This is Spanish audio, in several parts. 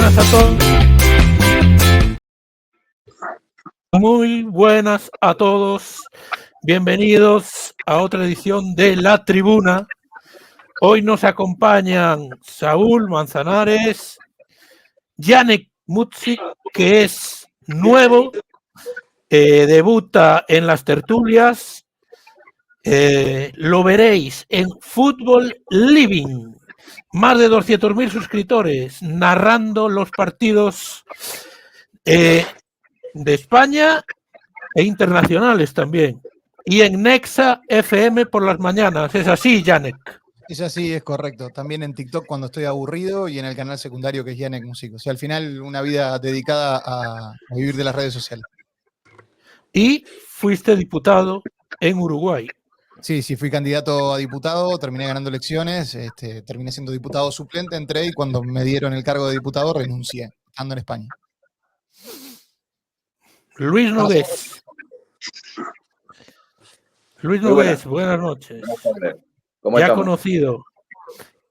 buenas a todos. Muy buenas a todos. Bienvenidos a otra edición de La Tribuna. Hoy nos acompañan Saúl Manzanares, Janek Mutzik, que es nuevo, debuta en las tertulias. Lo veréis en Fútbol Living. Más de 200.000 suscriptores narrando los partidos de España e internacionales también. Y en Nexa FM por las mañanas. ¿Es así, Janek? Es así, es correcto. También en TikTok cuando estoy aburrido y en el canal secundario que es Janek Músico. O sea, al final una vida dedicada a vivir de las redes sociales. Y fuiste diputado en Uruguay. Sí, fui candidato a diputado, terminé ganando elecciones, terminé siendo diputado suplente, entré y cuando me dieron el cargo de diputado renuncié, estando en España. Luis Nogués. Luis Nogués, buenas noches. ¿Cómo ya estamos? Conocido.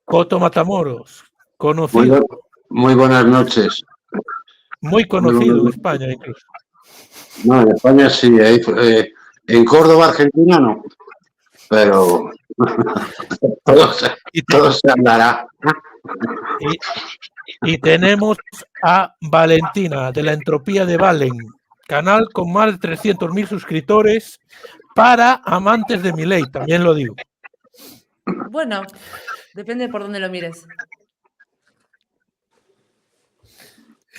Coto Matamoros, conocido. Muy buenas noches. Muy conocido en España incluso. No, en España sí. En Córdoba, Argentina no. Pero todo se andará. Y tenemos a Valentina, de la Entropía de Valen, canal con más de 300.000 suscriptores para amantes de Milei, también lo digo. Bueno, depende por dónde lo mires.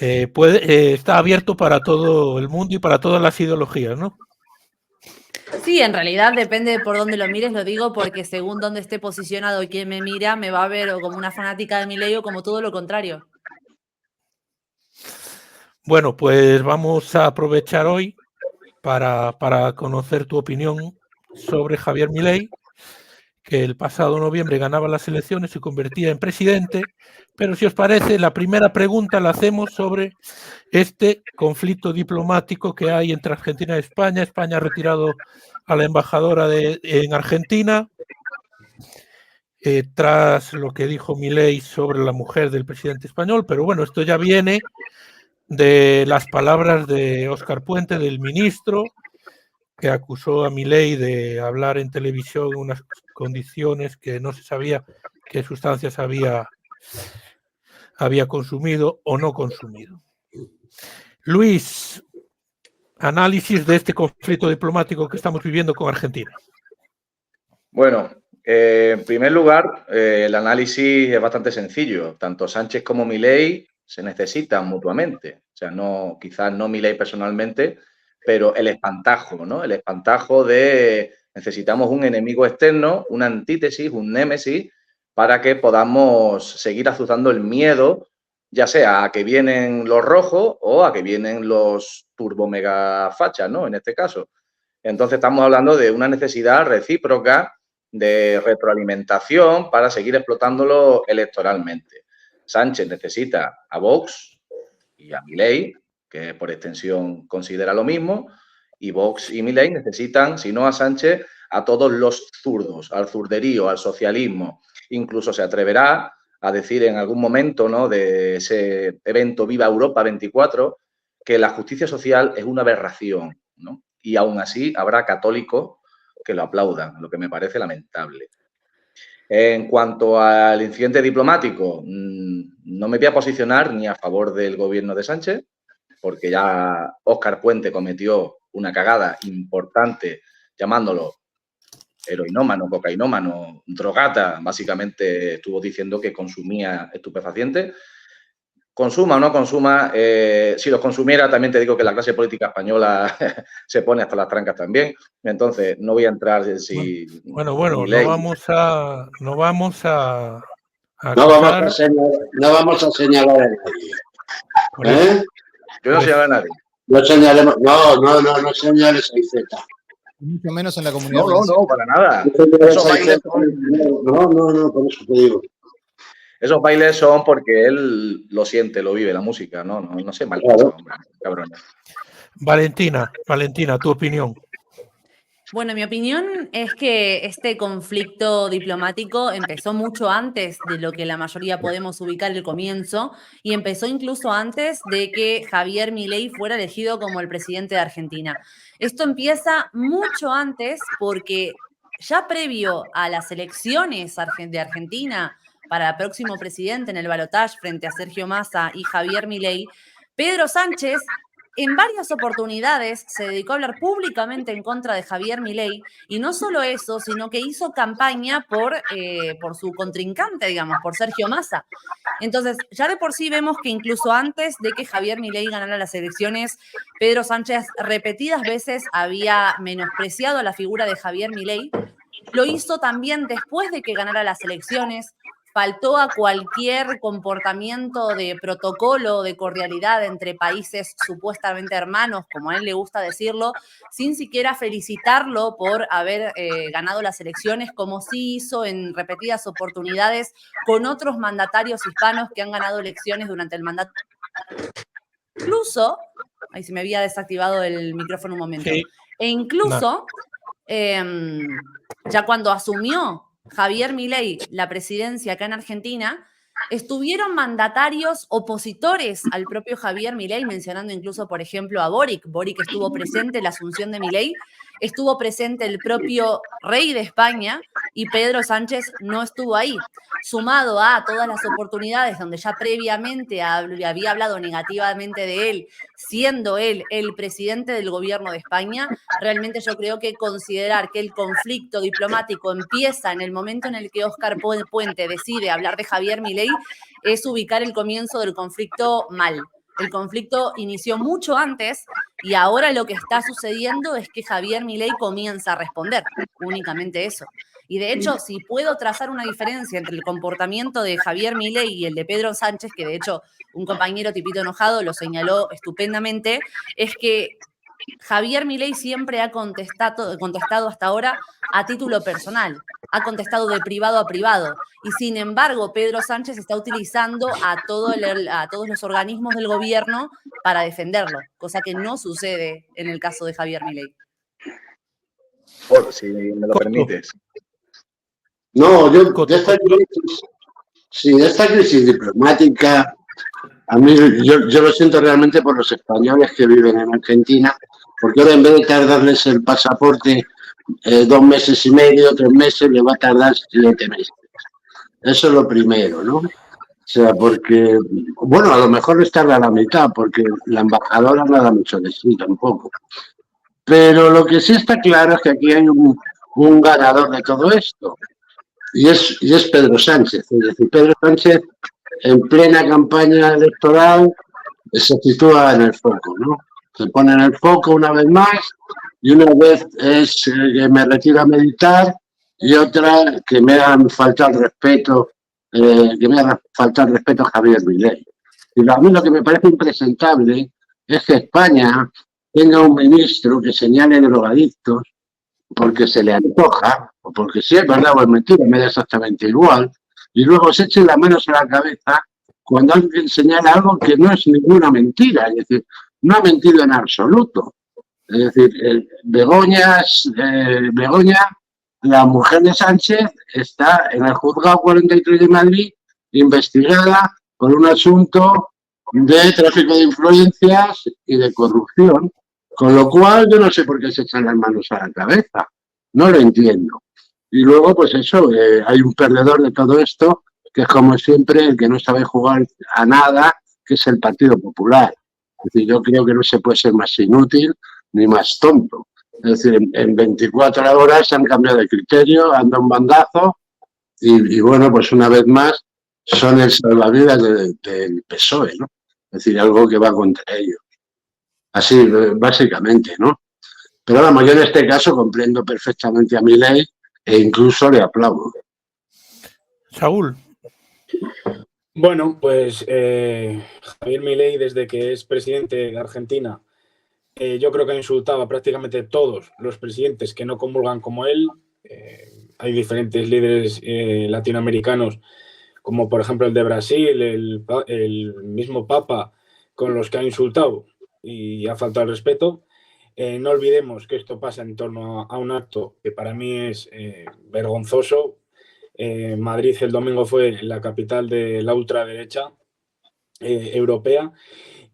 Está abierto para todo el mundo y para todas las ideologías, ¿no? Sí, en realidad depende por dónde lo mires, lo digo porque según dónde esté posicionado y quién me mira, me va a ver o como una fanática de Milei o como todo lo contrario. Bueno, pues vamos a aprovechar hoy para conocer tu opinión sobre Javier Milei, que el pasado noviembre ganaba las elecciones y se convertía en presidente. Pero si os parece, la primera pregunta la hacemos sobre este conflicto diplomático que hay entre Argentina y España. España ha retirado a la embajadora en Argentina tras lo que dijo Milei sobre la mujer del presidente español. Pero bueno, esto ya viene de las palabras de Óscar Puente, del ministro, que acusó a Milei de hablar en televisión en unas condiciones que no se sabía qué sustancias había consumido o no consumido. Luis, análisis de este conflicto diplomático que estamos viviendo con Argentina. Bueno, en primer lugar, el análisis es bastante sencillo. Tanto Sánchez como Milei se necesitan mutuamente. O sea, no, quizás no Milei personalmente, pero el espantajo, ¿no? El espantajo de necesitamos un enemigo externo, una antítesis, un némesis, para que podamos seguir azuzando el miedo, ya sea a que vienen los rojos o a que vienen los turbomegafachas, ¿no? En este caso. Entonces estamos hablando de una necesidad recíproca de retroalimentación para seguir explotándolo electoralmente. Sánchez necesita a Vox y a Milei, que por extensión considera lo mismo, y Vox y Milei necesitan, si no a Sánchez, a todos los zurdos, al zurderío, al socialismo. Incluso se atreverá a decir en algún momento, ¿no?, de ese evento Viva Europa 24, que la justicia social es una aberración, ¿no? Y aún así habrá católicos que lo aplaudan, lo que me parece lamentable. En cuanto al incidente diplomático, no me voy a posicionar ni a favor del gobierno de Sánchez, porque ya Óscar Puente cometió una cagada importante llamándolo heroinómano, cocainómano, drogata. Básicamente estuvo diciendo que consumía estupefacientes. Consuma o no consuma, si los consumiera, también te digo que la clase política española se pone hasta las trancas también. Entonces, no voy a entrar en si... Bueno, no vamos a señalar a nadie. Yo no señalo a nadie. No señales a Iceta. Mucho menos en la comunidad. No, para nada. No, por eso te digo. Esos bailes son porque él lo siente, lo vive, la música, no sé, mal pensado, cabrón. Valentina, tu opinión. Bueno, mi opinión es que este conflicto diplomático empezó mucho antes de lo que la mayoría podemos ubicar el comienzo y empezó incluso antes de que Javier Milei fuera elegido como el presidente de Argentina. Esto empieza mucho antes porque ya previo a las elecciones de Argentina para el próximo presidente en el balotaje frente a Sergio Massa y Javier Milei, Pedro Sánchez en varias oportunidades se dedicó a hablar públicamente en contra de Javier Milei y no solo eso, sino que hizo campaña por su contrincante, digamos, por Sergio Massa. Entonces, ya de por sí vemos que incluso antes de que Javier Milei ganara las elecciones, Pedro Sánchez repetidas veces había menospreciado a la figura de Javier Milei. Lo hizo también después de que ganara las elecciones, faltó a cualquier comportamiento de protocolo, de cordialidad entre países supuestamente hermanos, como a él le gusta decirlo, sin siquiera felicitarlo por haber ganado las elecciones, como sí hizo en repetidas oportunidades con otros mandatarios hispanos que han ganado elecciones durante el mandato. Incluso, ahí se me había desactivado el micrófono un momento, Sí. e incluso ya cuando asumió Javier Milei la presidencia acá en Argentina, estuvieron mandatarios opositores al propio Javier Milei, mencionando incluso, por ejemplo, a Boric. Boric estuvo presente en la asunción de Milei, estuvo presente el propio rey de España y Pedro Sánchez no estuvo ahí. Sumado a todas las oportunidades donde ya previamente había hablado negativamente de él, siendo él el presidente del gobierno de España, realmente yo creo que considerar que el conflicto diplomático empieza en el momento en el que Óscar Puente decide hablar de Javier Milei es ubicar el comienzo del conflicto mal. El conflicto inició mucho antes y ahora lo que está sucediendo es que Javier Milei comienza a responder, únicamente eso. Y de hecho, si puedo trazar una diferencia entre el comportamiento de Javier Milei y el de Pedro Sánchez, que de hecho un compañero tipito enojado lo señaló estupendamente, es que Javier Milei siempre ha contestado hasta ahora a título personal, ha contestado de privado a privado y sin embargo Pedro Sánchez está utilizando a todos los organismos del gobierno para defenderlo, cosa que no sucede en el caso de Javier Milei. Si me lo permites. No, yo de esta crisis diplomática, a mí yo lo siento realmente por los españoles que viven en Argentina, porque ahora en vez de tardarles el pasaporte 2 meses y medio, 3 meses, le va a tardar 7 meses. Eso es lo primero, ¿no? O sea, porque, bueno, a lo mejor les tarda la mitad, porque la embajadora no da mucho de sí tampoco. Pero lo que sí está claro es que aquí hay un ganador de todo esto, y es Pedro Sánchez. Es decir, Pedro Sánchez, en plena campaña electoral, se sitúa en el foco, ¿no? Se pone en el foco una vez más, y una vez es que me retiro a meditar, y otra que me han faltado el respeto, a Javier Milei. Y a mí lo que me parece impresentable es que España tenga un ministro que señale drogadictos porque se le antoja, o porque si es verdad o es mentira, me da exactamente igual, y luego se echen las manos a la cabeza cuando alguien señala algo que no es ninguna mentira, es decir, no ha mentido en absoluto. Es decir, Begoña, la mujer de Sánchez, está en el juzgado 43 de Madrid investigada por un asunto de tráfico de influencias y de corrupción, con lo cual yo no sé por qué se echan las manos a la cabeza, no lo entiendo. Y luego, pues eso, hay un perdedor de todo esto, que es como siempre el que no sabe jugar a nada, que es el Partido Popular. Es decir, yo creo que no se puede ser más inútil ni más tonto. Es decir, en 24 horas han cambiado de criterio, han dado un bandazo y bueno, pues una vez más son el salvavidas del PSOE, ¿no? Es decir, algo que va contra ellos. Así, básicamente, ¿no? Pero vamos, yo en este caso comprendo perfectamente a Milei e incluso le aplaudo. Saúl. Bueno, pues Javier Milei, desde que es presidente de Argentina, yo creo que ha insultado a prácticamente todos los presidentes que no comulgan como él. Hay diferentes líderes latinoamericanos, como por ejemplo el de Brasil, el mismo Papa, con los que ha insultado y ha faltado el respeto. No olvidemos que esto pasa en torno a un acto que para mí es vergonzoso. Madrid el domingo fue la capital de la ultraderecha europea,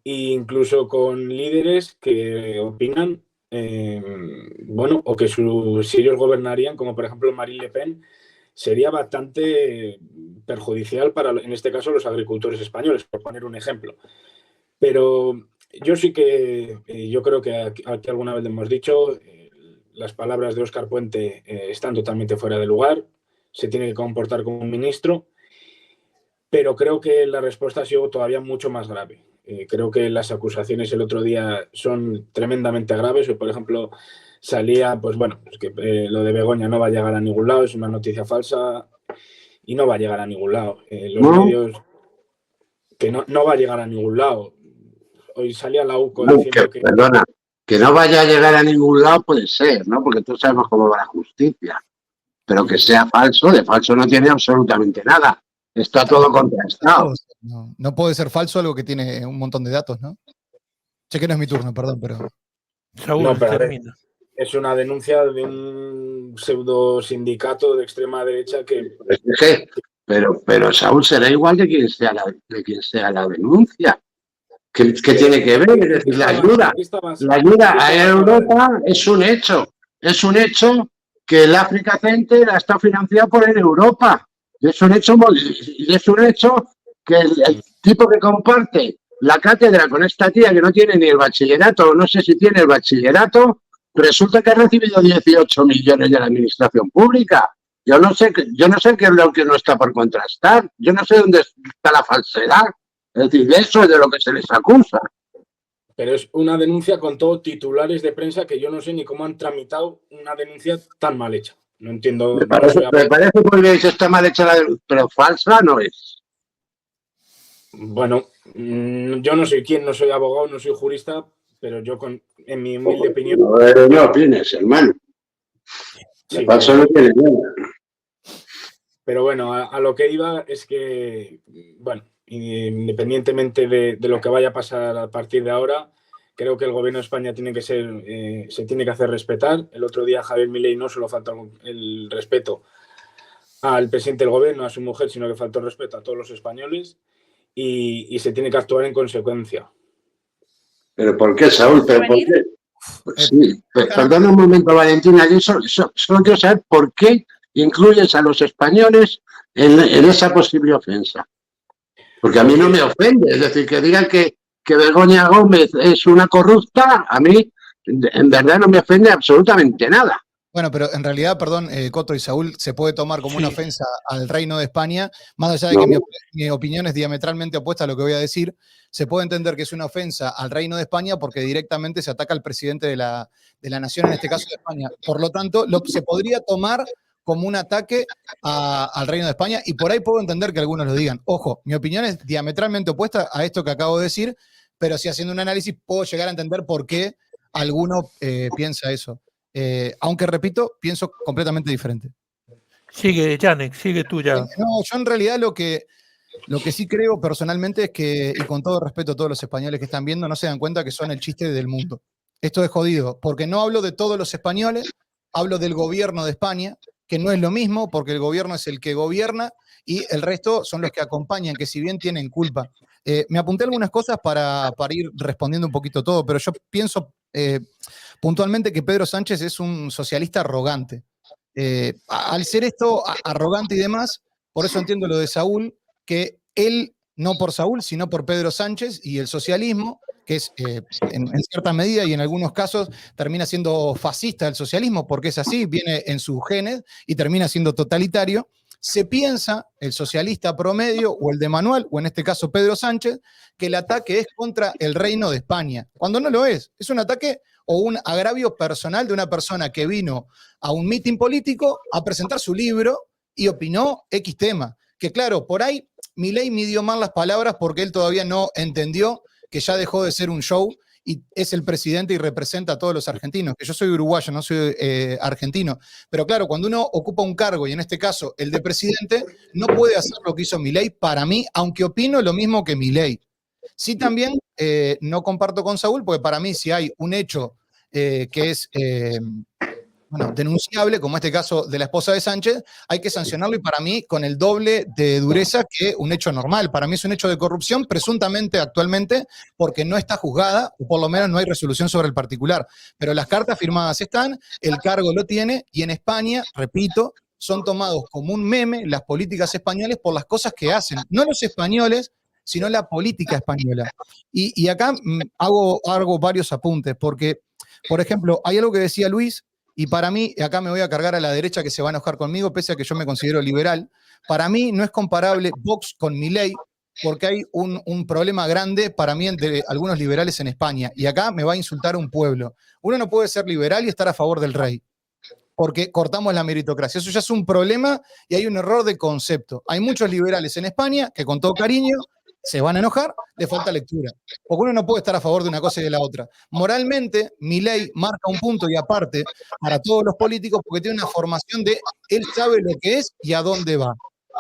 e incluso con líderes que opinan, bueno, o que si ellos gobernarían, como por ejemplo Marine Le Pen, sería bastante perjudicial para, en este caso, los agricultores españoles, por poner un ejemplo. Pero yo sí que, yo creo que aquí alguna vez le hemos dicho, las palabras de Óscar Puente están totalmente fuera de lugar, se tiene que comportar como un ministro, pero creo que la respuesta ha sido todavía mucho más grave. Creo que las acusaciones el otro día son tremendamente graves. Por ejemplo, salía, pues bueno, pues que lo de Begoña no va a llegar a ningún lado, es una noticia falsa y no va a llegar a ningún lado. Los medios, que no va a llegar a ningún lado. Hoy salía la UCO diciendo que... Perdona, que no vaya a llegar a ningún lado puede ser, ¿no? Porque todos sabemos cómo va la justicia. Pero que sea falso, de falso no tiene absolutamente nada. Está todo contrastado. No puede ser falso algo que tiene un montón de datos, ¿no? Sé que no es mi turno, perdón, pero... Saúl, No, pero termina. Es una denuncia de un pseudo sindicato de extrema derecha que... Pero Saúl, será igual de quien sea la denuncia. ¿Qué tiene que ver? Es decir, la ayuda a Europa es un hecho. Es un hecho que el Africa Center está financiado por Europa. Y es un hecho que el tipo que comparte la cátedra con esta tía que no tiene ni el bachillerato, o no sé si tiene el bachillerato, resulta que ha recibido 18 millones de la administración pública. Yo no sé qué es lo que no está por contrastar. Yo no sé dónde está la falsedad. Es decir, de eso es de lo que se les acusa. Pero es una denuncia con todos titulares de prensa que yo no sé ni cómo han tramitado una denuncia tan mal hecha. No entiendo. Me parece porque está mal hecha la denuncia, pero falsa no es. Bueno, yo no soy quien, no soy abogado, no soy jurista, pero yo en mi humilde opinión... No opines, hermano. Sí, falso no tiene nada. Pero bueno, a lo que iba es que, bueno, independientemente de lo que vaya a pasar a partir de ahora, creo que el gobierno de España tiene que se tiene que hacer respetar. El otro día Javier Milei no solo faltó el respeto al presidente del gobierno, a su mujer, sino que faltó el respeto a todos los españoles y se tiene que actuar en consecuencia. ¿Pero por qué, Saúl? ¿Pero por qué? Sí, perdona un momento, Valentina, yo solo quiero saber por qué incluyes a los españoles en esa posible ofensa. Porque a mí no me ofende, es decir, que digan que Begoña Gómez es una corrupta, a mí en verdad no me ofende absolutamente nada. Bueno, pero en realidad, perdón, Coto y Saúl, se puede tomar como una ofensa al Reino de España, más allá de que mi opinión es diametralmente opuesta a lo que voy a decir, se puede entender que es una ofensa al Reino de España porque directamente se ataca al presidente de la nación, en este caso de España. Por lo tanto, se podría tomar como un ataque al Reino de España y por ahí puedo entender que algunos lo digan. Ojo, mi opinión es diametralmente opuesta a esto que acabo de decir, pero si haciendo un análisis puedo llegar a entender por qué alguno piensa eso. Aunque repito, pienso completamente diferente. Sigue, Janek, sigue tú ya. No, yo en realidad lo que sí creo personalmente es que, y con todo respeto a todos los españoles que están viendo, no se dan cuenta que son el chiste del mundo. Esto es jodido, porque no hablo de todos los españoles, hablo del gobierno de España, que no es lo mismo, porque el gobierno es el que gobierna y el resto son los que acompañan, que si bien tienen culpa. Me apunté algunas cosas para ir respondiendo un poquito todo, pero yo pienso puntualmente que Pedro Sánchez es un socialista arrogante. Al ser esto arrogante y demás, por eso entiendo lo de Saúl, que él, no por Saúl, sino por Pedro Sánchez y el socialismo, que es en cierta medida y en algunos casos termina siendo fascista el socialismo, porque es así, viene en sus genes y termina siendo totalitario. Se piensa, el socialista promedio o el de Manuel, o en este caso Pedro Sánchez, que el ataque es contra el Reino de España, cuando no lo es. Es un ataque o un agravio personal de una persona que vino a un mitin político a presentar su libro y opinó X tema. Que claro, por ahí Milei midió mal las palabras porque él todavía no entendió que ya dejó de ser un show y es el presidente y representa a todos los argentinos, que yo soy uruguayo, no soy argentino, pero claro, cuando uno ocupa un cargo, y en este caso el de presidente, no puede hacer lo que hizo Milei para mí, aunque opino lo mismo que Milei. Sí también no comparto con Saúl, porque para mí si hay un hecho que es denunciable, como este caso de la esposa de Sánchez, hay que sancionarlo y para mí con el doble de dureza que un hecho normal. Para mí es un hecho de corrupción, presuntamente actualmente, porque no está juzgada, o por lo menos no hay resolución sobre el particular. Pero las cartas firmadas están, el cargo lo tiene, y en España, repito, son tomados como un meme las políticas españolas por las cosas que hacen. No los españoles, sino la política española. Y acá hago varios apuntes, porque, por ejemplo, hay algo que decía Luis, y para mí, acá me voy a cargar a la derecha que se va a enojar conmigo, pese a que yo me considero liberal. Para mí no es comparable Vox con Milei, porque hay un problema grande para mí entre algunos liberales en España. Y acá me va a insultar un pueblo. Uno no puede ser liberal y estar a favor del rey, porque cortamos la meritocracia. Eso ya es un problema y hay un error de concepto. Hay muchos liberales en España que con todo cariño se van a enojar, le falta lectura. Porque uno no puede estar a favor de una cosa y de la otra. Moralmente, Milei marca un punto y aparte para todos los políticos porque tiene una formación de él sabe lo que es y a dónde va.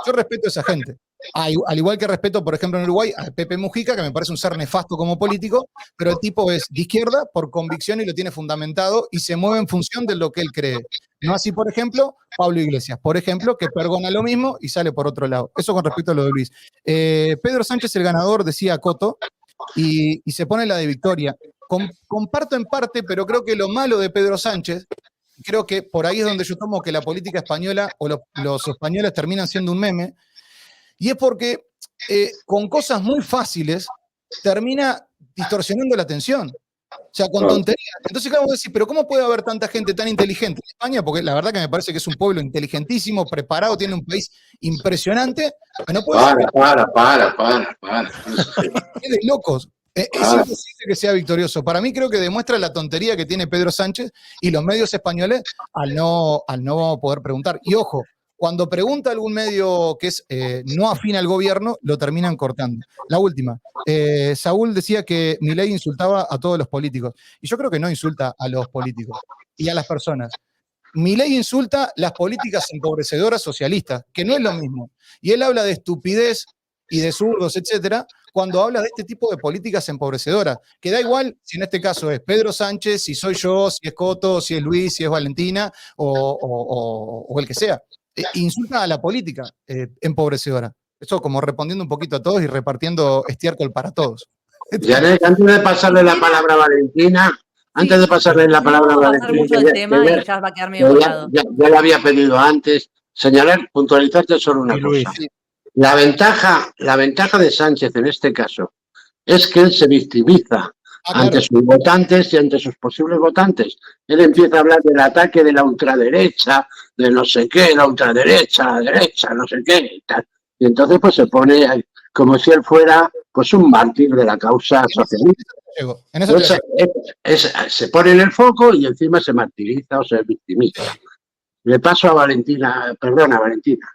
Yo respeto a esa gente. Al igual que respeto, por ejemplo, en Uruguay, a Pepe Mujica, que me parece un ser nefasto como político, pero el tipo es de izquierda por convicción y lo tiene fundamentado y se mueve en función de lo que él cree. No así, por ejemplo, Pablo Iglesias, por ejemplo, que perdona lo mismo y sale por otro lado. Eso con respecto a lo de Luis. Pedro Sánchez, el ganador, decía Coto, y se pone la de victoria. Comparto en parte, pero creo que lo malo de Pedro Sánchez, creo que por ahí es donde yo tomo que la política española o los españoles terminan siendo un meme, y es porque con cosas muy fáciles termina distorsionando la atención. O sea, con tonterías. Entonces, claro, vos decís, pero ¿cómo puede haber tanta gente tan inteligente en España? Porque la verdad que me parece que es un pueblo inteligentísimo, preparado, tiene un país impresionante. No puede Para. Es de locos. Es imposible que sea victorioso. Para mí creo que demuestra la tontería que tiene Pedro Sánchez y los medios españoles al no poder preguntar. Y ojo, cuando pregunta algún medio que es no afín al gobierno, lo terminan cortando. La última. Saúl decía que Milei insultaba a todos los políticos. Y yo creo que no insulta a los políticos y a las personas. Milei insulta las políticas empobrecedoras socialistas, que no es lo mismo. Y él habla de estupidez y de zurdos, etcétera, cuando habla de este tipo de políticas empobrecedoras, que da igual si en este caso es Pedro Sánchez, si soy yo, si es Coto, si es Luis, si es Valentina o el que sea. Insulta a la política empobrecedora. Eso como respondiendo un poquito a todos y repartiendo estiércol para todos. Janet, antes de pasarle la palabra a Valentina, ya la había pedido antes, puntualizarte solo una cosa. La ventaja de Sánchez en este caso es que él se victimiza ante sus votantes y ante sus posibles votantes. Él empieza a hablar del ataque de la ultraderecha, de no sé qué, la ultraderecha, la derecha, no sé qué, y tal. Y entonces pues se pone como si él fuera pues un mártir de la causa socialista. Se pone en el foco y encima se martiriza o se victimiza. Le paso a Valentina, perdona, Valentina.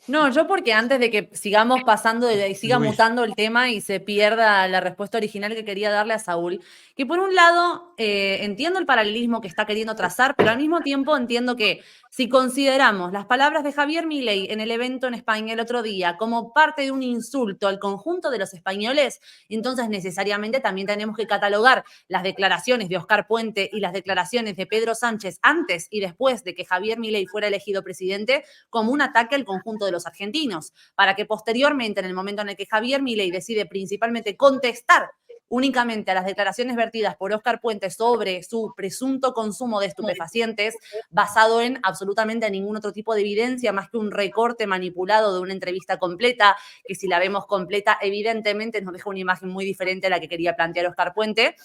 No, yo porque antes de que sigamos pasando y siga mutando el tema y se pierda la respuesta original que quería darle a Saúl, que por un lado entiendo el paralelismo que está queriendo trazar, pero al mismo tiempo entiendo que si consideramos las palabras de Javier Milei en el evento en España el otro día como parte de un insulto al conjunto de los españoles, entonces necesariamente también tenemos que catalogar las declaraciones de Óscar Puente y las declaraciones de Pedro Sánchez antes y después de que Javier Milei fuera elegido presidente como un ataque al conjunto de los argentinos, para que posteriormente, en el momento en el que Javier Milei decide principalmente contestar únicamente a las declaraciones vertidas por Óscar Puente sobre su presunto consumo de estupefacientes, basado en absolutamente ningún otro tipo de evidencia más que un recorte manipulado de una entrevista completa, que si la vemos completa, evidentemente nos deja una imagen muy diferente a la que quería plantear Óscar Puente.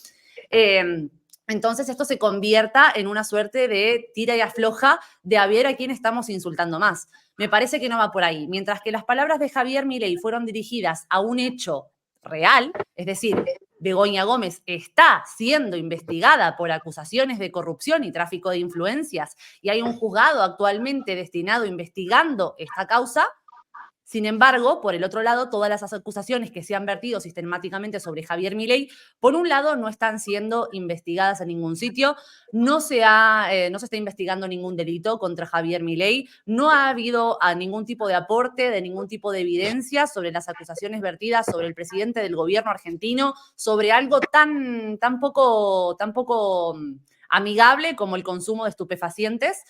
Entonces esto se convierta en una suerte de tira y afloja de a ver a quién estamos insultando más. Me parece que no va por ahí. Mientras que las palabras de Javier Milei fueron dirigidas a un hecho real, es decir, Begoña Gómez está siendo investigada por acusaciones de corrupción y tráfico de influencias y hay un juzgado actualmente destinado investigando esta causa, Sin embargo, por el otro lado, todas las acusaciones que se han vertido sistemáticamente sobre Javier Milei, por un lado, no están siendo investigadas en ningún sitio, no se está investigando ningún delito contra Javier Milei, no ha habido ningún tipo de aporte, de ningún tipo de evidencia sobre las acusaciones vertidas sobre el presidente del gobierno argentino, sobre algo tan poco amigable como el consumo de estupefacientes.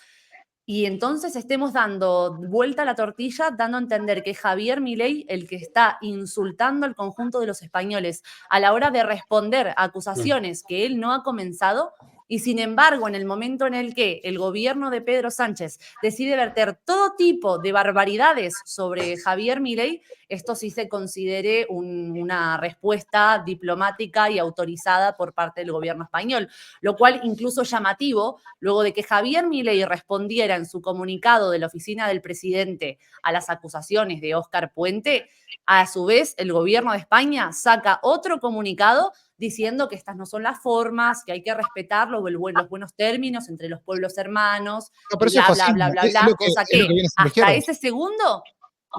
Y entonces estemos dando vuelta a la tortilla, dando a entender que Javier Milei, el que está insultando al conjunto de los españoles a la hora de responder a acusaciones que él no ha comenzado, y sin embargo, en el momento en el que el gobierno de Pedro Sánchez decide verter todo tipo de barbaridades sobre Javier Milei, esto sí se considere una respuesta diplomática y autorizada por parte del gobierno español, lo cual incluso llamativo, luego de que Javier Milei respondiera en su comunicado de la oficina del presidente a las acusaciones de Óscar Puente, a su vez el gobierno de España saca otro comunicado diciendo que estas no son las formas, que hay que respetar los buenos términos entre los pueblos hermanos, No, pero eso es bla, bla, bla, fascismo. bla, bla, cosa Es lo que viene siendo hasta izquierda. ese segundo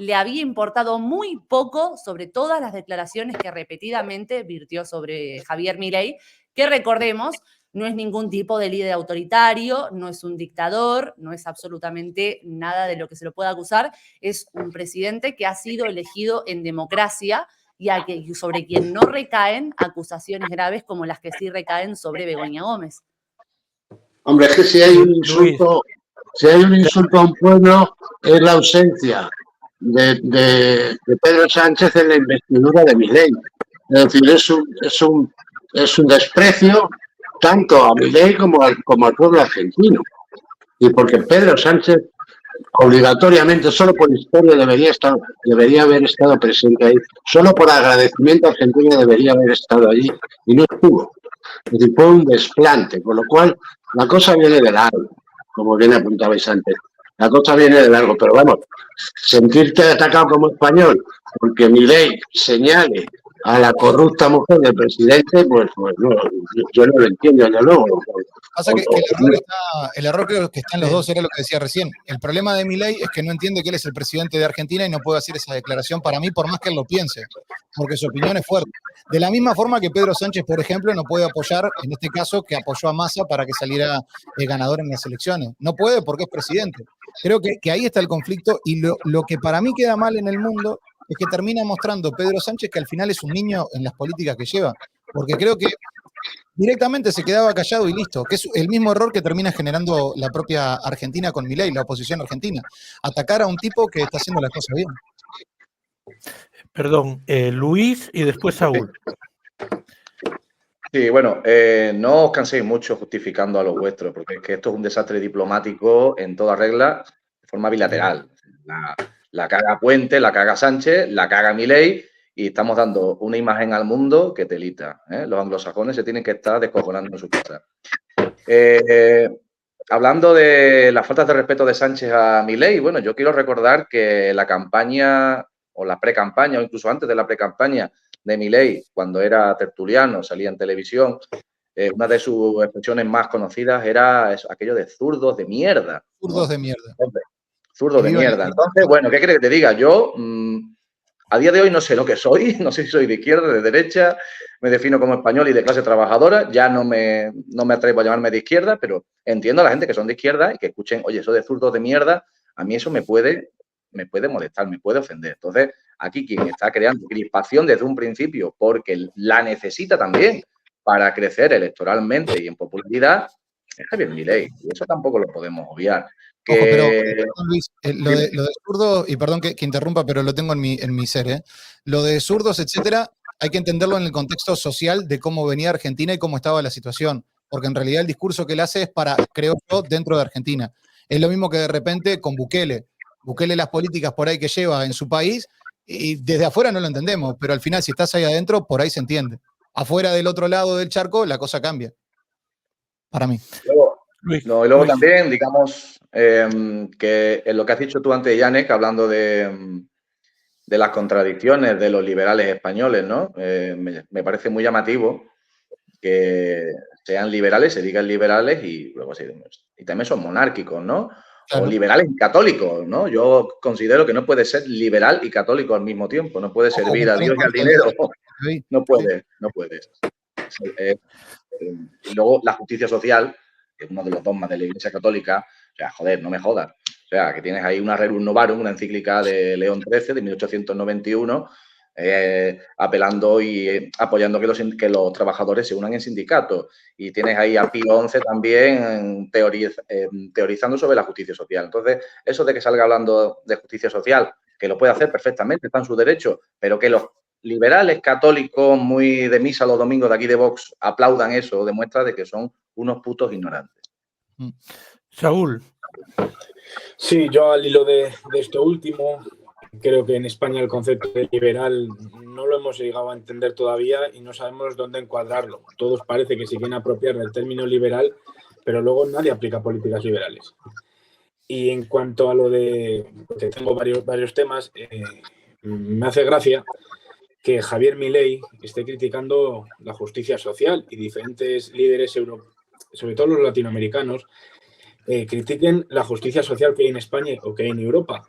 le había importado muy poco sobre todas las declaraciones que repetidamente virtió sobre Javier Milei, que recordemos, no es ningún tipo de líder autoritario, no es un dictador, no es absolutamente nada de lo que se lo pueda acusar, es un presidente que ha sido elegido en democracia y sobre quien no recaen acusaciones graves como las que sí recaen sobre Begoña Gómez. Hombre, es que si hay un insulto a un pueblo, es la ausencia de Pedro Sánchez en la investidura de Milei. Es decir, es un desprecio tanto a Milei como al pueblo argentino. Y porque Pedro Sánchez obligatoriamente, solo por historia, debería haber estado presente ahí. Solo por agradecimiento a Argentina debería haber estado allí y no estuvo. Es decir, fue un desplante, con lo cual la cosa viene de largo, como bien apuntabais antes. La cosa viene de largo, pero vamos, sentirte atacado como español porque Milei señale a la corrupta mujer del presidente, pues no, yo no lo entiendo, desde luego. Pasa que el error creo que está en los dos, era lo que decía recién. El problema de Milei es que no entiende que él es el presidente de Argentina y no puede hacer esa declaración para mí, por más que él lo piense, porque su opinión es fuerte. De la misma forma que Pedro Sánchez, por ejemplo, no puede apoyar, en este caso, que apoyó a Massa para que saliera ganador en las elecciones. No puede porque es presidente. Creo que ahí está el conflicto y lo que para mí queda mal en el mundo es que termina mostrando Pedro Sánchez que al final es un niño en las políticas que lleva, porque creo que directamente se quedaba callado y listo, que es el mismo error que termina generando la propia Argentina con Milei, la oposición argentina, atacar a un tipo que está haciendo las cosas bien. Perdón, Luis y después Saúl. Sí, bueno, no os canséis mucho justificando a los vuestros, porque es que esto es un desastre diplomático en toda regla, de forma bilateral. La caga Puente, la caga Sánchez, la caga Milei, y estamos dando una imagen al mundo que telita. Los anglosajones se tienen que estar descojonando en su casa. Hablando de las faltas de respeto de Sánchez a Milei, bueno, yo quiero recordar que la campaña, o la pre-campaña, o incluso antes de la pre-campaña de Milei, cuando era tertuliano, salía en televisión, una de sus expresiones más conocidas era aquello de zurdos de mierda. Zurdos de mierda. Zurdos de mierda. Entonces, bueno, ¿qué quieres que te diga? Yo, a día de hoy no sé lo que soy, no sé si soy de izquierda, de derecha, me defino como español y de clase trabajadora, ya no me atrevo a llamarme de izquierda, pero entiendo a la gente que son de izquierda y que escuchen, oye, eso de zurdos de mierda, a mí eso me puede molestar, me puede ofender. Entonces, aquí quien está creando crispación desde un principio, porque la necesita también para crecer electoralmente y en popularidad, es Javier Milei, y eso tampoco lo podemos obviar. Ojo, pero Luis, lo de zurdos, y perdón que interrumpa, pero lo tengo en mi ser, lo de zurdos, etcétera, hay que entenderlo en el contexto social de cómo venía Argentina y cómo estaba la situación, porque en realidad el discurso que él hace es para, creo yo, dentro de Argentina. Es lo mismo que de repente con Bukele. Bukele, las políticas por ahí que lleva en su país, y desde afuera no lo entendemos, pero al final si estás ahí adentro, por ahí se entiende. Afuera del otro lado del charco, la cosa cambia. Para mí. Y luego también, digamos, que en lo que has dicho tú antes, Yanek, hablando de las contradicciones de los liberales españoles, ¿no? Me parece muy llamativo que sean liberales, se digan liberales y luego y también son monárquicos, ¿no? o liberales y católicos, ¿no? Yo considero que no puede ser liberal y católico al mismo tiempo, no puede servir a Dios y al dinero, no puede. Y luego la justicia social, que es uno de los dogmas de la Iglesia Católica, o sea, joder, no me jodas. O sea, que tienes ahí una Rerum Novarum, una encíclica de León XIII de 1891, apelando y apoyando que los trabajadores se unan en sindicatos. Y tienes ahí a Pío XI también teorizando sobre la justicia social. Entonces, eso de que salga hablando de justicia social, que lo puede hacer perfectamente, está en su derecho, pero que los liberales católicos muy de misa los domingos de aquí de Vox aplaudan eso, demuestra de que son unos putos ignorantes. Saúl. Sí, yo al hilo de esto último, creo que en España el concepto de liberal no lo hemos llegado a entender todavía y no sabemos dónde encuadrarlo. Todos parece que se quieren apropiar del término liberal, pero luego nadie aplica políticas liberales. Y en cuanto a lo de, que tengo varios temas, me hace gracia que Javier Milei esté criticando la justicia social y diferentes líderes sobre todo los latinoamericanos, critiquen la justicia social que hay en España o que hay en Europa.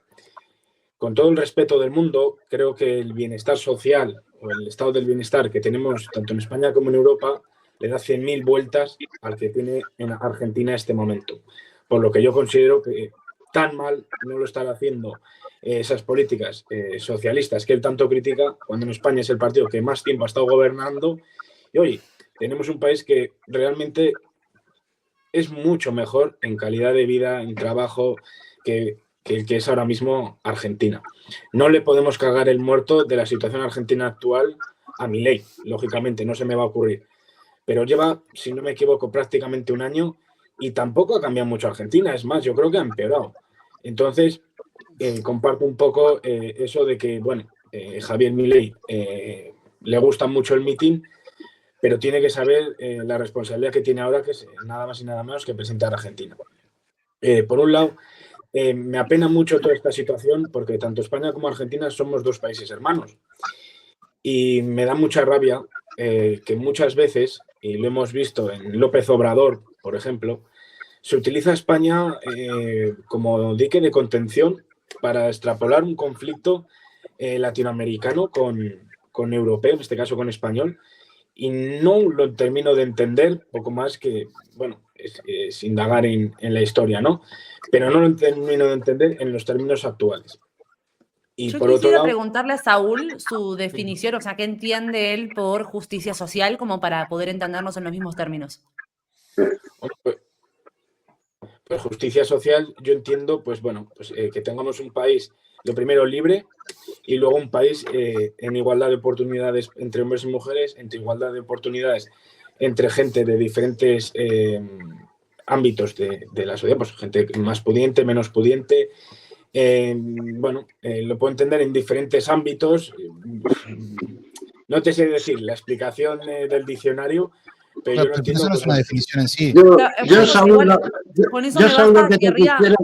Con todo el respeto del mundo, creo que el bienestar social o el estado del bienestar que tenemos tanto en España como en Europa le da 100.000 vueltas al que tiene en Argentina en este momento. Por lo que yo considero que tan mal no lo están haciendo esas políticas socialistas que él tanto critica, cuando en España es el partido que más tiempo ha estado gobernando. Y oye, tenemos un país que realmente es mucho mejor en calidad de vida, en trabajo, que el que es ahora mismo Argentina. No le podemos cargar el muerto de la situación argentina actual a Milei, lógicamente, no se me va a ocurrir. Pero lleva, si no me equivoco, prácticamente un año y tampoco ha cambiado mucho Argentina. Es más, yo creo que ha empeorado. Entonces, comparto un poco eso de que, bueno, Javier Milei le gusta mucho el mitin, pero tiene que saber la responsabilidad que tiene ahora, que es nada más y nada menos que presentar a Argentina. Por un lado, me apena mucho toda esta situación porque tanto España como Argentina somos dos países hermanos. Y me da mucha rabia que muchas veces, y lo hemos visto en López Obrador, por ejemplo, se utiliza España como dique de contención para extrapolar un conflicto latinoamericano con europeo, en este caso con español, y no lo termino de entender, poco más que, bueno, es indagar en la historia, ¿no? Pero no lo termino de entender en los términos actuales. Y yo por otro quisiera lado, preguntarle a Saúl su definición, o sea, ¿qué entiende él por justicia social como para poder entendernos en los mismos términos? Pues justicia social, yo entiendo, pues bueno, pues que tengamos un país, lo primero, libre, y luego un país en igualdad de oportunidades entre hombres y mujeres, entre igualdad de oportunidades entre gente de diferentes ámbitos de la sociedad, pues gente más pudiente, menos pudiente. Bueno, lo puedo entender en diferentes ámbitos. No te sé decir la explicación del diccionario, pero yo lo entiendo. Eso no es una definición en sí. Yo Saúl, con eso me Saúl, basta, que te querría, quisiera...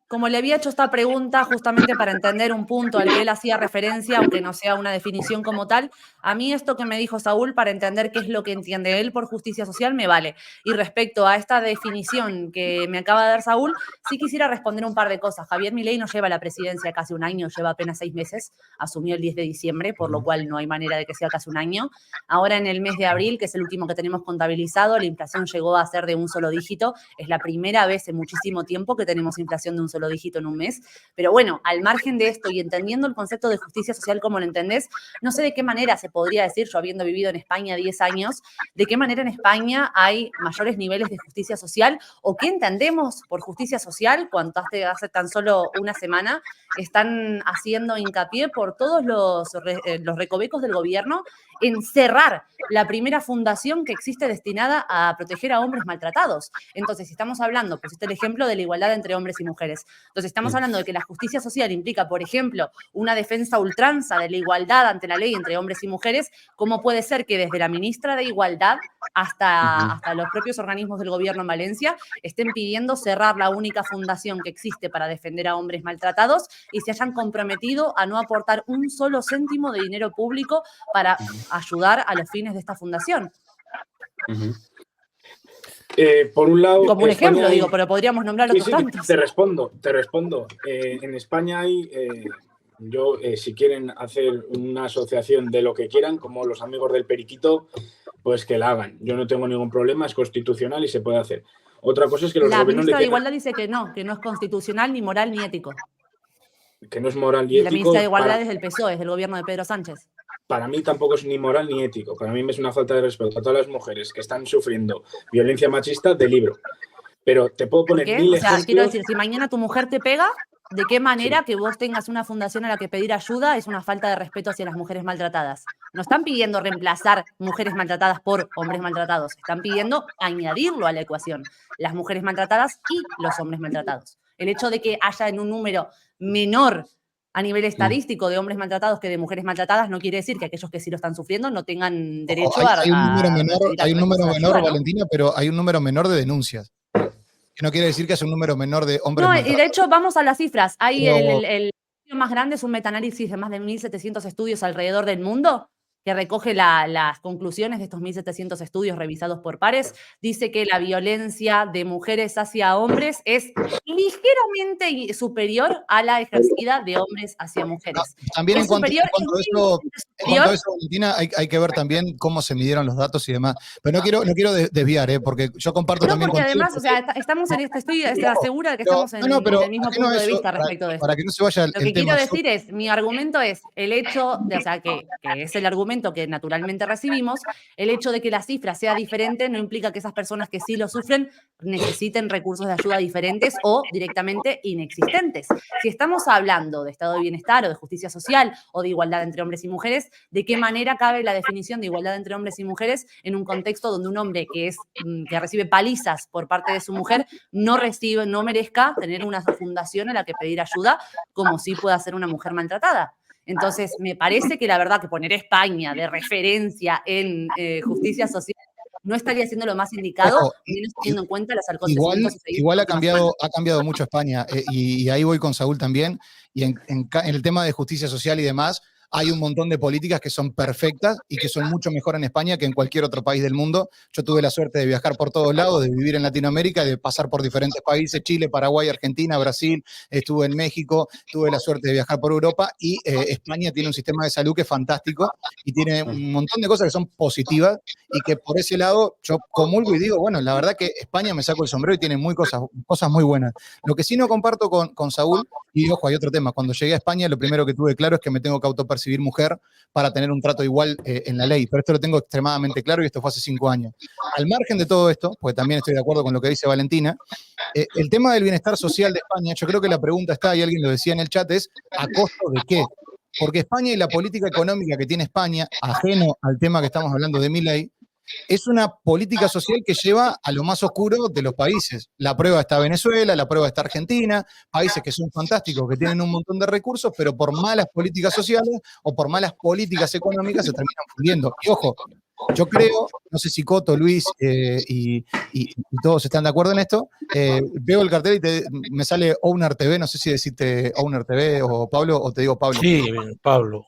como le había hecho esta pregunta justamente para entender un punto al que él hacía referencia, aunque no sea una definición como tal, a mí esto que me dijo Saúl para entender qué es lo que entiende él por justicia social me vale. Y respecto a esta definición que me acaba de dar Saúl, sí quisiera responder un par de cosas. Javier Milei no lleva la presidencia casi un año, lleva apenas 6 meses, asumió el 10 de diciembre, por lo cual no hay manera de que sea casi un año. Ahora en el mes de abril, que es el último que tenemos contabilizado, la inflación llegó a ser de un solo dígito. Es la primera vez en muchísimo tiempo que tenemos inflación de un solo dígito en un mes. Pero bueno, al margen de esto y entendiendo el concepto de justicia social como lo entendés, no sé de qué manera se podría decir, yo habiendo vivido en España 10 años, de qué manera en España hay mayores niveles de justicia social o qué entendemos por justicia social cuando hace tan solo una semana están haciendo hincapié por todos los recovecos del gobierno en cerrar la primera fundación que existe destinada a proteger a hombres maltratados. Entonces, si estamos hablando, pusiste el ejemplo de la igualdad entre hombres y mujeres. Entonces, estamos hablando de que la justicia social implica, por ejemplo, una defensa a ultranza de la igualdad ante la ley entre hombres y mujeres. ¿Cómo puede ser que desde la ministra de Igualdad hasta los propios organismos del gobierno en Valencia estén pidiendo cerrar la única fundación que existe para defender a hombres maltratados y se hayan comprometido a no aportar un solo céntimo de dinero público para ayudar a los fines de esta fundación? Por un lado... Como un España ejemplo, digo, pero podríamos nombrar otros tantos. Te respondo. En España hay... si quieren hacer una asociación de lo que quieran, como los amigos del Periquito, pues que la hagan. Yo no tengo ningún problema, es constitucional y se puede hacer. Otra cosa es que los La gobiernos ministra de le Igualdad dice que no es constitucional, ni moral, ni ético. que no es moral ni Y ético. la ministra de Igualdad es del PSOE, es del gobierno de Pedro Sánchez. Para mí tampoco es ni moral ni ético. Para mí es una falta de respeto a todas las mujeres que están sufriendo violencia machista de libro. Pero te puedo poner ¿Qué? mil O sea, ejemplos. quiero decir, si mañana tu mujer te pega, ¿de qué manera que vos tengas una fundación a la que pedir ayuda es una falta de respeto hacia las mujeres maltratadas? No están pidiendo reemplazar mujeres maltratadas por hombres maltratados, están pidiendo añadirlo a la ecuación, las mujeres maltratadas y los hombres maltratados. El hecho de que haya en un número menor a nivel estadístico de hombres maltratados que de mujeres maltratadas no quiere decir que aquellos que sí lo están sufriendo no tengan derecho Hay un número menor, ayuda, ¿no? Valentina, pero hay un número menor de denuncias. Que no quiere decir que es un número menor de hombres No, y maltratados. de hecho, vamos a las cifras. Hay Pero- el estudio más grande, es un metaanálisis de más de 1.700 estudios alrededor del mundo, que recoge las conclusiones de estos 1.700 estudios revisados por pares. Dice que la violencia de mujeres hacia hombres es ligeramente superior a la ejercida de hombres hacia mujeres. También Es en cuanto superior, a eso, Valentina, hay que ver también cómo se midieron los datos y demás. Pero no quiero desviar, porque yo comparto No, también porque contigo. además, o sea, estamos en estoy segura de que estamos en pero el mismo ajeno punto a de eso, vista respecto de esto. para que no se vaya Lo que quiero decir es, mi argumento es el hecho de, o sea, que es el argumento que naturalmente recibimos, el hecho de que la cifra sea diferente no implica que esas personas que sí lo sufren necesiten recursos de ayuda diferentes o directamente inexistentes. Si estamos hablando de estado de bienestar o de justicia social o de igualdad entre hombres y mujeres, ¿de qué manera cabe la definición de igualdad entre hombres y mujeres en un contexto donde un hombre que recibe palizas por parte de su mujer no merezca tener una fundación a la que pedir ayuda como sí puede hacer una mujer maltratada? Entonces, me parece que la verdad que poner España de referencia en justicia social no estaría siendo lo más indicado, menos teniendo en cuenta los acontecimientos. Igual ha cambiado mucho España, y ahí voy con Saúl también, y en el tema de justicia social y demás, hay un montón de políticas que son perfectas y que son mucho mejor en España que en cualquier otro país del mundo. Yo tuve la suerte de viajar por todos lados, de vivir en Latinoamérica, de pasar por diferentes países, Chile, Paraguay, Argentina, Brasil, estuve en México, tuve la suerte de viajar por Europa, y España tiene un sistema de salud que es fantástico y tiene un montón de cosas que son positivas y que por ese lado yo comulgo y digo, bueno, la verdad que España me saco el sombrero y tiene cosas muy buenas. Lo que sí no comparto con Saúl, y ojo, hay otro tema, cuando llegué a España lo primero que tuve claro es que me tengo que autopercibir mujer para tener un trato igual en la ley, pero esto lo tengo extremadamente claro y esto fue hace 5 años. Al margen de todo esto, porque también estoy de acuerdo con lo que dice Valentina, el tema del bienestar social de España, yo creo que la pregunta está, y alguien lo decía en el chat, es ¿a costo de qué? Porque España y la política económica que tiene España, ajeno al tema que estamos hablando de Milei, es una política social que lleva a lo más oscuro de los países. La prueba está Venezuela, la prueba está Argentina, países que son fantásticos, que tienen un montón de recursos, pero por malas políticas sociales o por malas políticas económicas se terminan fundiendo. Y ojo, yo creo, no sé si Coto, Luis y todos están de acuerdo en esto, veo el cartel y me sale Owner TV, no sé si decirte Owner TV o Pablo, o te digo Pablo. Sí, Pablo.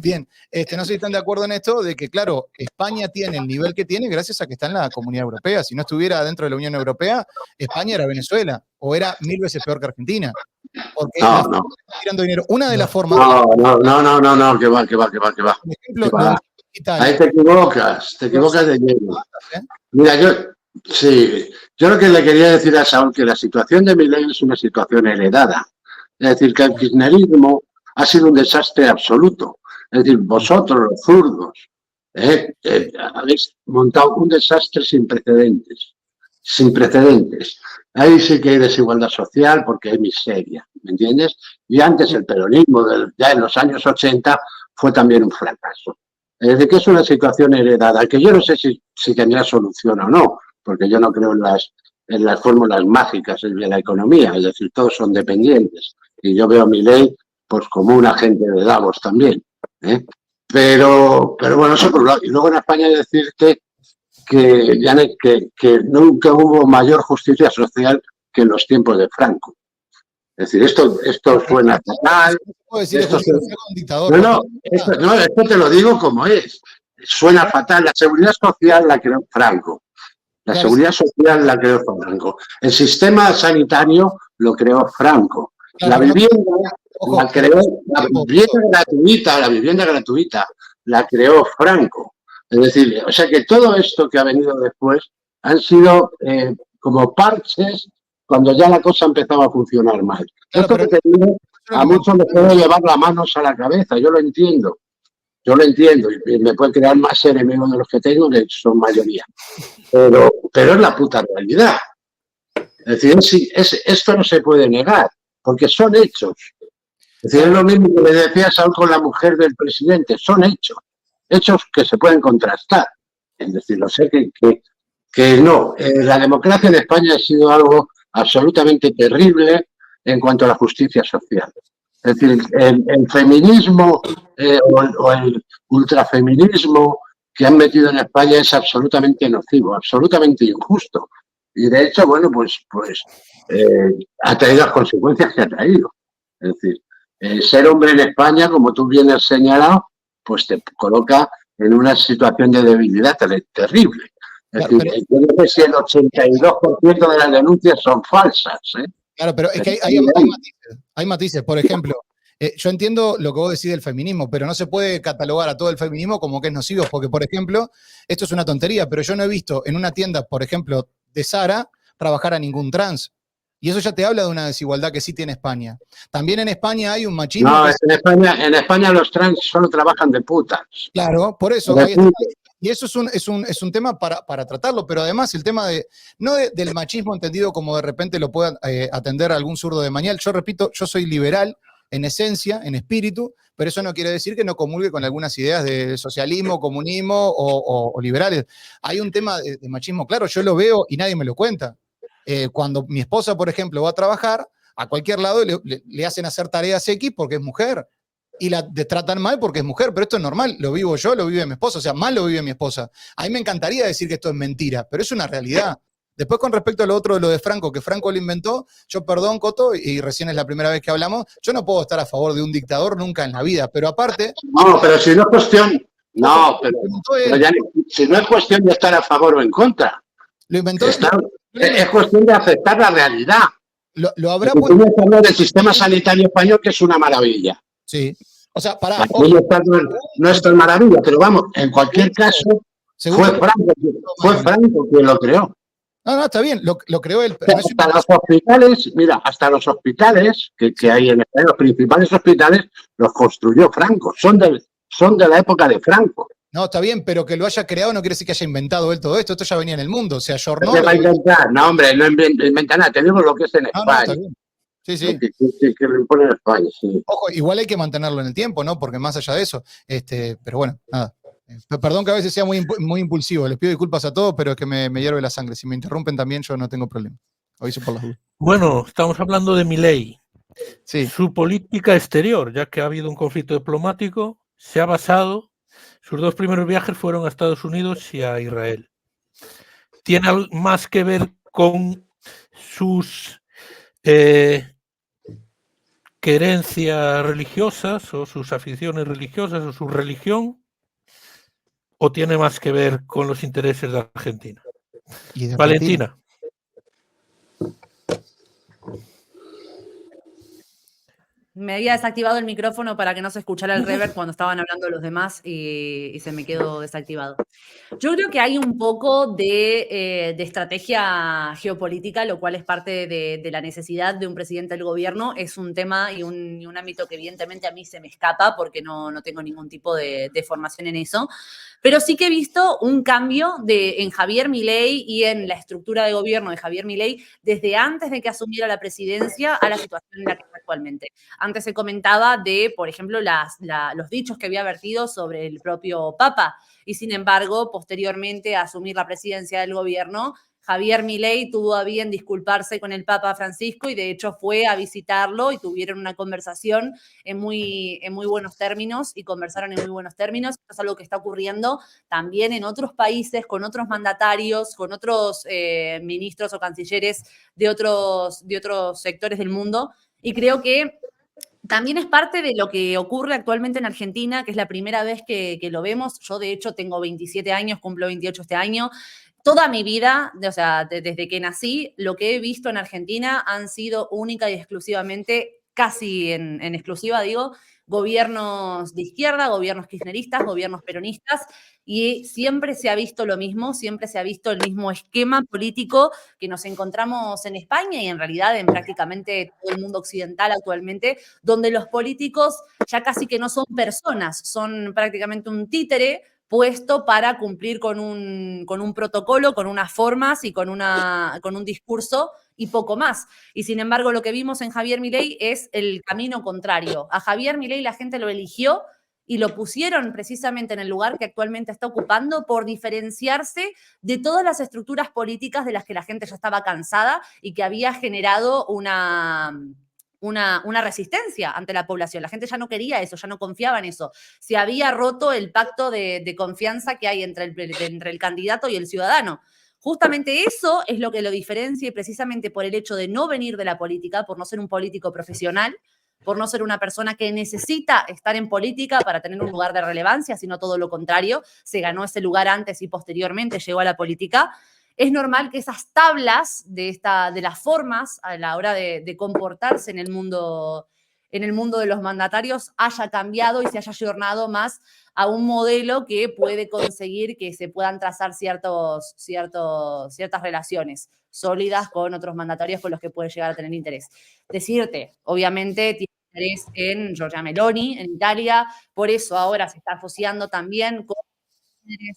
Bien, no sé si están de acuerdo en esto, de que, claro, España tiene el nivel que tiene gracias a que está en la Comunidad Europea. Si no estuviera dentro de la Unión Europea, España era Venezuela, o era 1000 veces peor que Argentina. Porque no. tirando dinero. Una de las formas... No, que va. Por ejemplo, ahí te equivocas de lleno. Mira, yo lo que le quería decir a Saúl, que la situación de Milei es una situación heredada. Es decir, que el kirchnerismo ha sido un desastre absoluto. Es decir, vosotros, los zurdos, habéis montado un desastre sin precedentes. Sin precedentes. Ahí sí que hay desigualdad social porque hay miseria, ¿me entiendes? Y antes el peronismo, ya en los años 80, fue también un fracaso. Es decir, que es una situación heredada, que yo no sé si tendrá solución o no, porque yo no creo en las fórmulas mágicas de la economía, es decir, todos son dependientes. Y yo veo a Milei pues como un agente de Davos también. Pero bueno, eso por un lado. Y luego en España hay que decirte que nunca hubo mayor justicia social que en los tiempos de Franco. Es decir, esto suena fatal. Esto te lo digo como es. Suena fatal. La seguridad social la creó Franco. La Claro, seguridad social la creó Franco. El sistema sanitario lo creó Franco. Claro, La pero no- vivienda ojo, la creó, la vivienda gratuita la creó Franco. Es decir, o sea que todo esto que ha venido después han sido como parches cuando ya la cosa empezaba a funcionar mal. Claro, Esto pero que te digo, a muchos les puede llevar las manos a la cabeza, yo lo entiendo, y me puede crear más enemigos de los que tengo, que son mayoría. Pero es la puta realidad. Es decir, esto no se puede negar, porque son hechos. Es decir, es lo mismo que le decía Saúl con la mujer del presidente, son hechos que se pueden contrastar. Es decir, lo sé que no. La democracia en España ha sido algo absolutamente terrible en cuanto a la justicia social. Es decir, el feminismo o el ultrafeminismo que han metido en España es absolutamente nocivo, absolutamente injusto. Y de hecho, bueno, pues ha traído las consecuencias que ha traído. Es decir, ser hombre en España, como tú bien has señalado, pues te coloca en una situación de debilidad terrible. Es Claro, decir, yo no sé si el 82% de las denuncias son falsas. Claro, pero es que hay matices. Por ejemplo, yo entiendo lo que vos decís del feminismo, pero no se puede catalogar a todo el feminismo como que es nocivo, porque, por ejemplo, esto es una tontería, pero yo no he visto en una tienda, por ejemplo, de Zara, trabajar a ningún trans. Y eso ya te habla de una desigualdad que sí tiene España. También en España hay un machismo. No, en España los trans solo trabajan de putas. Claro, por eso. Y eso es un tema para tratarlo, pero además el tema del machismo entendido como de repente lo pueda atender algún zurdo de mañana. Yo repito, yo soy liberal en esencia, en espíritu, pero eso no quiere decir que no comulgue con algunas ideas de socialismo, comunismo o liberales. Hay un tema de machismo, claro, yo lo veo y nadie me lo cuenta. Cuando mi esposa, por ejemplo, va a trabajar, a cualquier lado le hacen hacer tareas X porque es mujer. Y la tratan mal porque es mujer, pero esto es normal, lo vivo yo, lo vive mi esposa, o sea, mal lo vive mi esposa. A mí me encantaría decir que esto es mentira, pero es una realidad. Después, con respecto a lo otro de lo de Franco, que Franco lo inventó, yo perdón, Coto, y recién es la primera vez que hablamos, yo no puedo estar a favor de un dictador nunca en la vida, pero aparte... No, pero si no es cuestión... No, pero si no es cuestión de estar a favor o en contra. Lo inventó... Es cuestión de aceptar la realidad. Lo habrá puesto... hablar del sistema sanitario español, que es una maravilla. Sí. O sea, no es tan maravilla, pero vamos, en cualquier caso, fue Franco quien lo creó. No, está bien, lo creó él. Pero hasta los hospitales, mira, hasta los hospitales que hay en España, los principales hospitales, los construyó Franco, son de la época de Franco. No, está bien, pero que lo haya creado no quiere decir que haya inventado él todo esto. Esto ya venía en el mundo, o sea, ayornó. ¿Qué va a inventar? No, hombre, no inventa nada. Te digo lo que es en España. No, está bien. Sí. Que lo impone en España, sí. Ojo, igual hay que mantenerlo en el tiempo, ¿no? Porque más allá de eso, pero bueno, nada. Perdón que a veces sea muy impulsivo. Les pido disculpas a todos, pero es que me hierve la sangre. Si me interrumpen también, yo no tengo problema. Aviso por las dudas. Bueno, estamos hablando de Milei. Sí. Su política exterior, ya que ha habido un conflicto diplomático, se ha basado... Sus dos primeros viajes fueron a Estados Unidos y a Israel. ¿Tiene más que ver con sus querencias religiosas o sus aficiones religiosas o su religión? ¿O tiene más que ver con los intereses de Argentina? ¿Y de Valentina. Me había desactivado el micrófono para que no se escuchara el reverb cuando estaban hablando los demás y se me quedó desactivado. Yo creo que hay un poco de estrategia geopolítica, lo cual es parte de la necesidad de un presidente del gobierno. Es un tema y un ámbito que evidentemente a mí se me escapa porque no tengo ningún tipo de formación en eso. Pero sí que he visto un cambio en Javier Milei y en la estructura de gobierno de Javier Milei desde antes de que asumiera la presidencia a la situación en la que está actualmente. Antes se comentaba de, por ejemplo, los dichos que había vertido sobre el propio Papa y, sin embargo, posteriormente a asumir la presidencia del gobierno, Javier Milei tuvo a bien disculparse con el Papa Francisco y de hecho fue a visitarlo y tuvieron una conversación en muy buenos términos y conversaron en muy buenos términos. Esto es algo que está ocurriendo también en otros países, con otros mandatarios, con otros ministros o cancilleres de otros sectores del mundo. Y creo que también es parte de lo que ocurre actualmente en Argentina, que es la primera vez que lo vemos. Yo, de hecho, tengo 27 años, cumplo 28 este año. toda mi vida, o sea, desde que nací, lo que he visto en Argentina han sido única y exclusivamente, casi en exclusiva, digo, gobiernos de izquierda, gobiernos kirchneristas, gobiernos peronistas, y siempre se ha visto lo mismo, siempre se ha visto el mismo esquema político que nos encontramos en España y en realidad en prácticamente todo el mundo occidental actualmente, donde los políticos ya casi que no son personas, son prácticamente un títere puesto para cumplir con un protocolo, con unas formas y con un discurso y poco más. Y sin embargo, lo que vimos en Javier Milei es el camino contrario. A Javier Milei la gente lo eligió y lo pusieron precisamente en el lugar que actualmente está ocupando por diferenciarse de todas las estructuras políticas de las que la gente ya estaba cansada y que había generado una resistencia ante la población. La gente ya no quería eso, ya no confiaba en eso. Se había roto el pacto de confianza que hay entre el candidato y el ciudadano. Justamente eso es lo que lo diferencia y precisamente por el hecho de no venir de la política, por no ser un político profesional, por no ser una persona que necesita estar en política para tener un lugar de relevancia, sino todo lo contrario, se ganó ese lugar antes y posteriormente llegó a la política. Es normal que esas tablas de las formas a la hora de comportarse en el mundo de los mandatarios haya cambiado y se haya ayornado más a un modelo que puede conseguir que se puedan trazar ciertas relaciones sólidas con otros mandatarios con los que puede llegar a tener interés. Decirte, obviamente, tiene interés en Giorgia Meloni, en Italia, por eso ahora se está asociando también con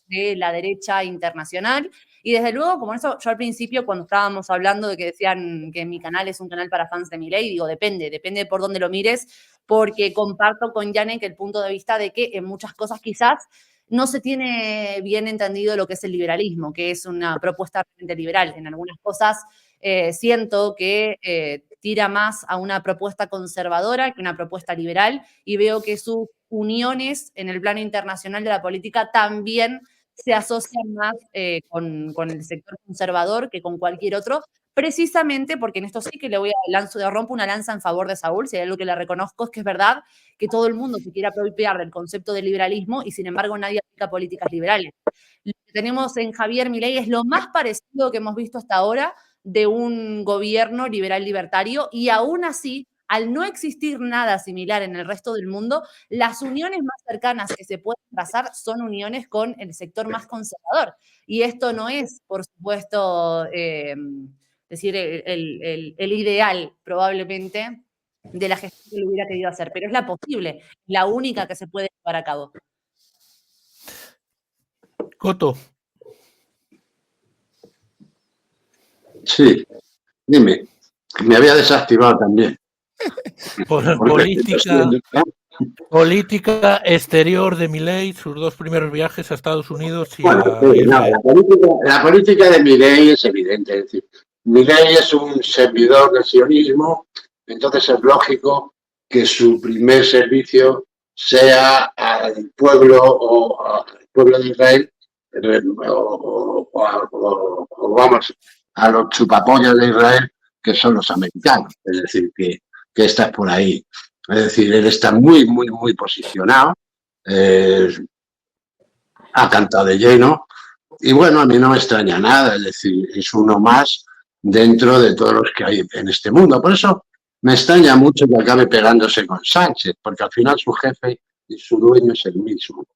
de la derecha internacional. Y desde luego, como eso, yo al principio, cuando estábamos hablando de que decían que mi canal es un canal para fans de Milei, digo, depende por dónde lo mires, porque comparto con Janek el punto de vista de que en muchas cosas quizás no se tiene bien entendido lo que es el liberalismo, que es una propuesta realmente liberal. En algunas cosas siento que tira más a una propuesta conservadora que una propuesta liberal y veo que sus uniones en el plano internacional de la política también se asocian más con el sector conservador que con cualquier otro, precisamente porque en esto sí que le rompo una lanza en favor de Saúl, si hay algo que le reconozco es que es verdad que todo el mundo se quiere apropiar del concepto de liberalismo y sin embargo nadie aplica políticas liberales. Lo que tenemos en Javier Milei es lo más parecido que hemos visto hasta ahora de un gobierno liberal libertario y aún así, al no existir nada similar en el resto del mundo, las uniones más cercanas que se pueden trazar son uniones con el sector más conservador. Y esto no es, por supuesto, decir el ideal probablemente de la gestión que lo hubiera querido hacer, pero es la posible, la única que se puede llevar a cabo. Coto. Sí, dime. Me había desactivado también. Política exterior de Milei, sus dos primeros viajes a Estados Unidos y bueno, a Israel. La política de Milei es evidente. Es decir, Milei es un servidor del sionismo, entonces es lógico que su primer servicio sea al pueblo de Israel o vamos a los chupapollas de Israel, que son los americanos. Es decir, que estás por ahí. Es decir, él está muy posicionado, ha cantado de lleno y bueno, a mí no me extraña nada, es decir, es uno más dentro de todos los que hay en este mundo. Por eso me extraña mucho que acabe pegándose con Sánchez, porque al final su jefe y su dueño es el mismo,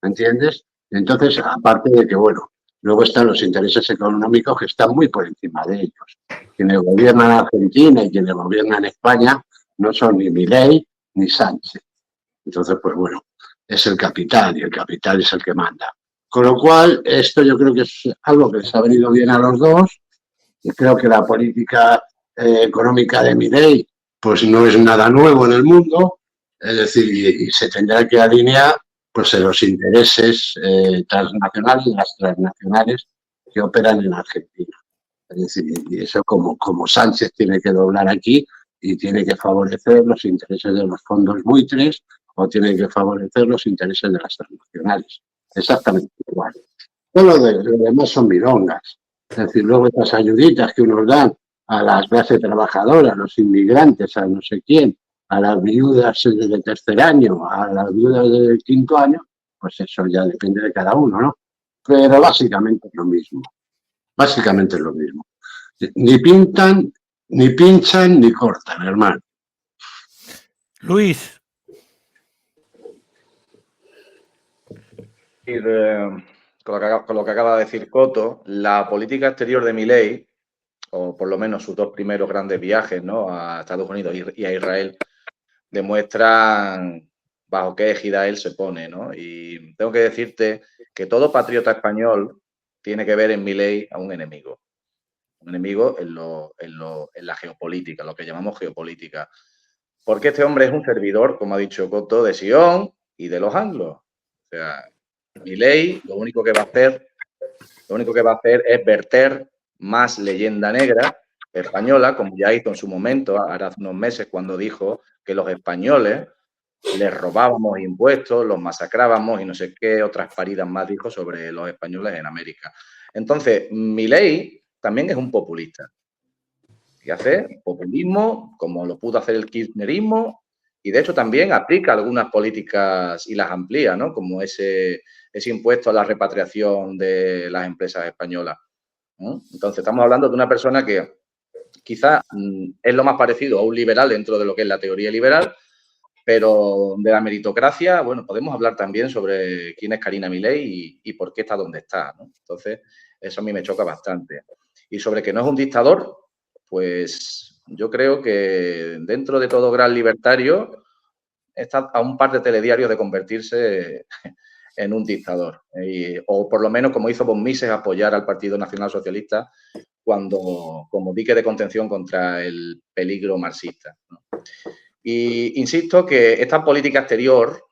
¿entiendes? Entonces, aparte de que, bueno, luego están los intereses económicos que están muy por encima de ellos. Quienes gobiernan en Argentina y quienes gobiernan en España no son ni Milei ni Sánchez. Entonces, pues bueno, es el capital y el capital es el que manda. Con lo cual, esto yo creo que es algo que les ha venido bien a los dos. Y creo que la política económica de Milei pues no es nada nuevo en el mundo. Es decir, y se tendrá que alinear pues en los intereses transnacionales y las transnacionales que operan en Argentina. Es decir, y eso como Sánchez tiene que doblar aquí y tiene que favorecer los intereses de los fondos buitres o tiene que favorecer los intereses de las transnacionales. Exactamente igual. Todo lo demás son milongas. Es decir, luego estas ayuditas que unos dan a las clases trabajadoras, a los inmigrantes, a no sé quién, a las viudas de tercer año, a las viudas del quinto año, pues eso ya depende de cada uno, ¿no? Pero básicamente es lo mismo. Básicamente es lo mismo. Ni pintan, ni pinchan, ni cortan, hermano. Luis. Con lo que acaba de decir Coto, la política exterior de Milei, o por lo menos sus dos primeros grandes viajes, ¿no?, a Estados Unidos y a Israel, demuestran bajo qué égida él se pone, ¿no? Y tengo que decirte que todo patriota español tiene que ver en Milei a un enemigo en la geopolítica, lo que llamamos geopolítica. Porque este hombre es un servidor, como ha dicho Coto, de Sion y de los anglos. O sea, Milei lo único que va a hacer es verter más leyenda negra española, como ya hizo en su momento, ahora hace unos meses, cuando dijo que los españoles les robábamos impuestos, los masacrábamos y no sé qué otras paridas más dijo sobre los españoles en América. Entonces, Milei también es un populista y hace populismo como lo pudo hacer el kirchnerismo y de hecho también aplica algunas políticas y las amplía, ¿no?, como ese impuesto a la repatriación de las empresas españolas, ¿no? Entonces, estamos hablando de una persona que quizá es lo más parecido a un liberal dentro de lo que es la teoría liberal, pero de la meritocracia, bueno, podemos hablar también sobre quién es Carina Milei y por qué está donde está, ¿no? Entonces, eso a mí me choca bastante. Y sobre que no es un dictador, pues yo creo que dentro de todo gran libertario está a un par de telediarios de convertirse en un dictador. O por lo menos, como hizo von Mises, apoyar al Partido Nacional Socialista como dique de contención contra el peligro marxista, ¿no? Y insisto que esta política exterior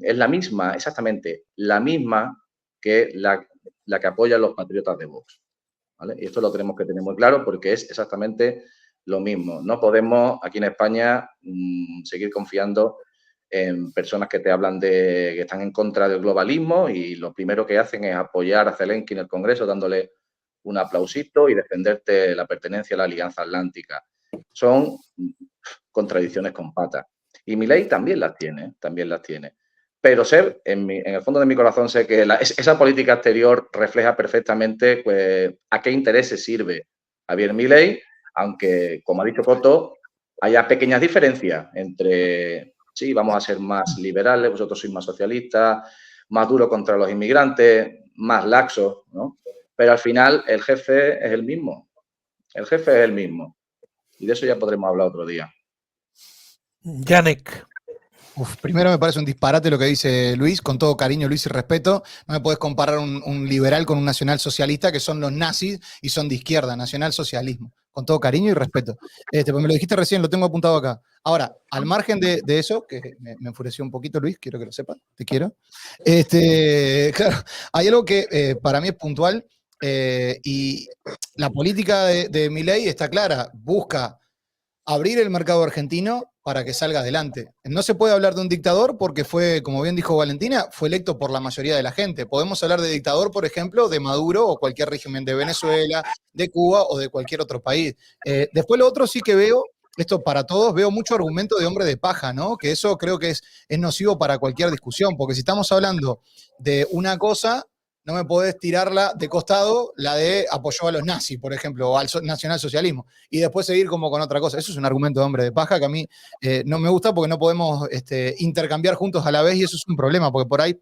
es la misma, exactamente la misma que la que apoyan los patriotas de Vox, ¿vale? Y esto lo tenemos que tener muy claro porque es exactamente lo mismo. No podemos aquí en España seguir confiando en personas que te hablan de que están en contra del globalismo y lo primero que hacen es apoyar a Zelensky en el Congreso dándole un aplausito y defenderte la pertenencia a la Alianza Atlántica. Son contradicciones con patas. Y Milei también las tiene, Pero en el fondo de mi corazón sé que esa política exterior refleja perfectamente pues, a qué intereses sirve Javier Milei, aunque, como ha dicho Coto, haya pequeñas diferencias entre, sí, vamos a ser más liberales, vosotros sois más socialistas, más duros contra los inmigrantes, más laxos, ¿no? Pero al final el jefe es el mismo. Y de eso ya podremos hablar otro día. Janek. Primero me parece un disparate lo que dice Luis, con todo cariño, Luis, y respeto. No me podés comparar un liberal con un nacionalsocialista, que son los nazis y son de izquierda, nacionalsocialismo. Con todo cariño y respeto. Pues me lo dijiste recién, lo tengo apuntado acá. Ahora, al margen de eso, que me enfureció un poquito, Luis, quiero que lo sepas, te quiero. Claro, hay algo que para mí es puntual y la política de Milei está clara, busca abrir el mercado argentino para que salga adelante. No se puede hablar de un dictador porque fue, como bien dijo Valentina, fue electo por la mayoría de la gente. Podemos hablar de dictador, por ejemplo, de Maduro o cualquier régimen de Venezuela, de Cuba o de cualquier otro país. Después lo otro sí que veo, esto para todos, veo mucho argumento de hombre de paja, ¿no? Que eso creo que es nocivo para cualquier discusión, porque si estamos hablando de una cosa, no me podés tirarla de costado, la de apoyó a los nazis, por ejemplo, o al nacionalsocialismo, y después seguir como con otra cosa. Eso es un argumento de hombre de paja que a mí no me gusta porque no podemos intercambiar juntos a la vez y eso es un problema, porque por ahí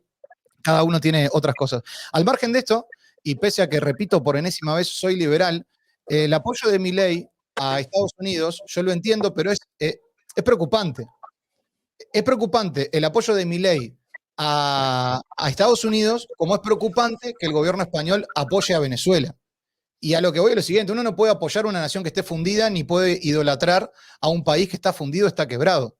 cada uno tiene otras cosas. Al margen de esto, y pese a que, repito, por enésima vez soy liberal, el apoyo de Milei a Estados Unidos, yo lo entiendo, pero es preocupante. Es preocupante el apoyo de Milei a Estados Unidos, como es preocupante que el gobierno español apoye a Venezuela. Y a lo que voy es lo siguiente, uno no puede apoyar a una nación que esté fundida, ni puede idolatrar a un país que está fundido, está quebrado.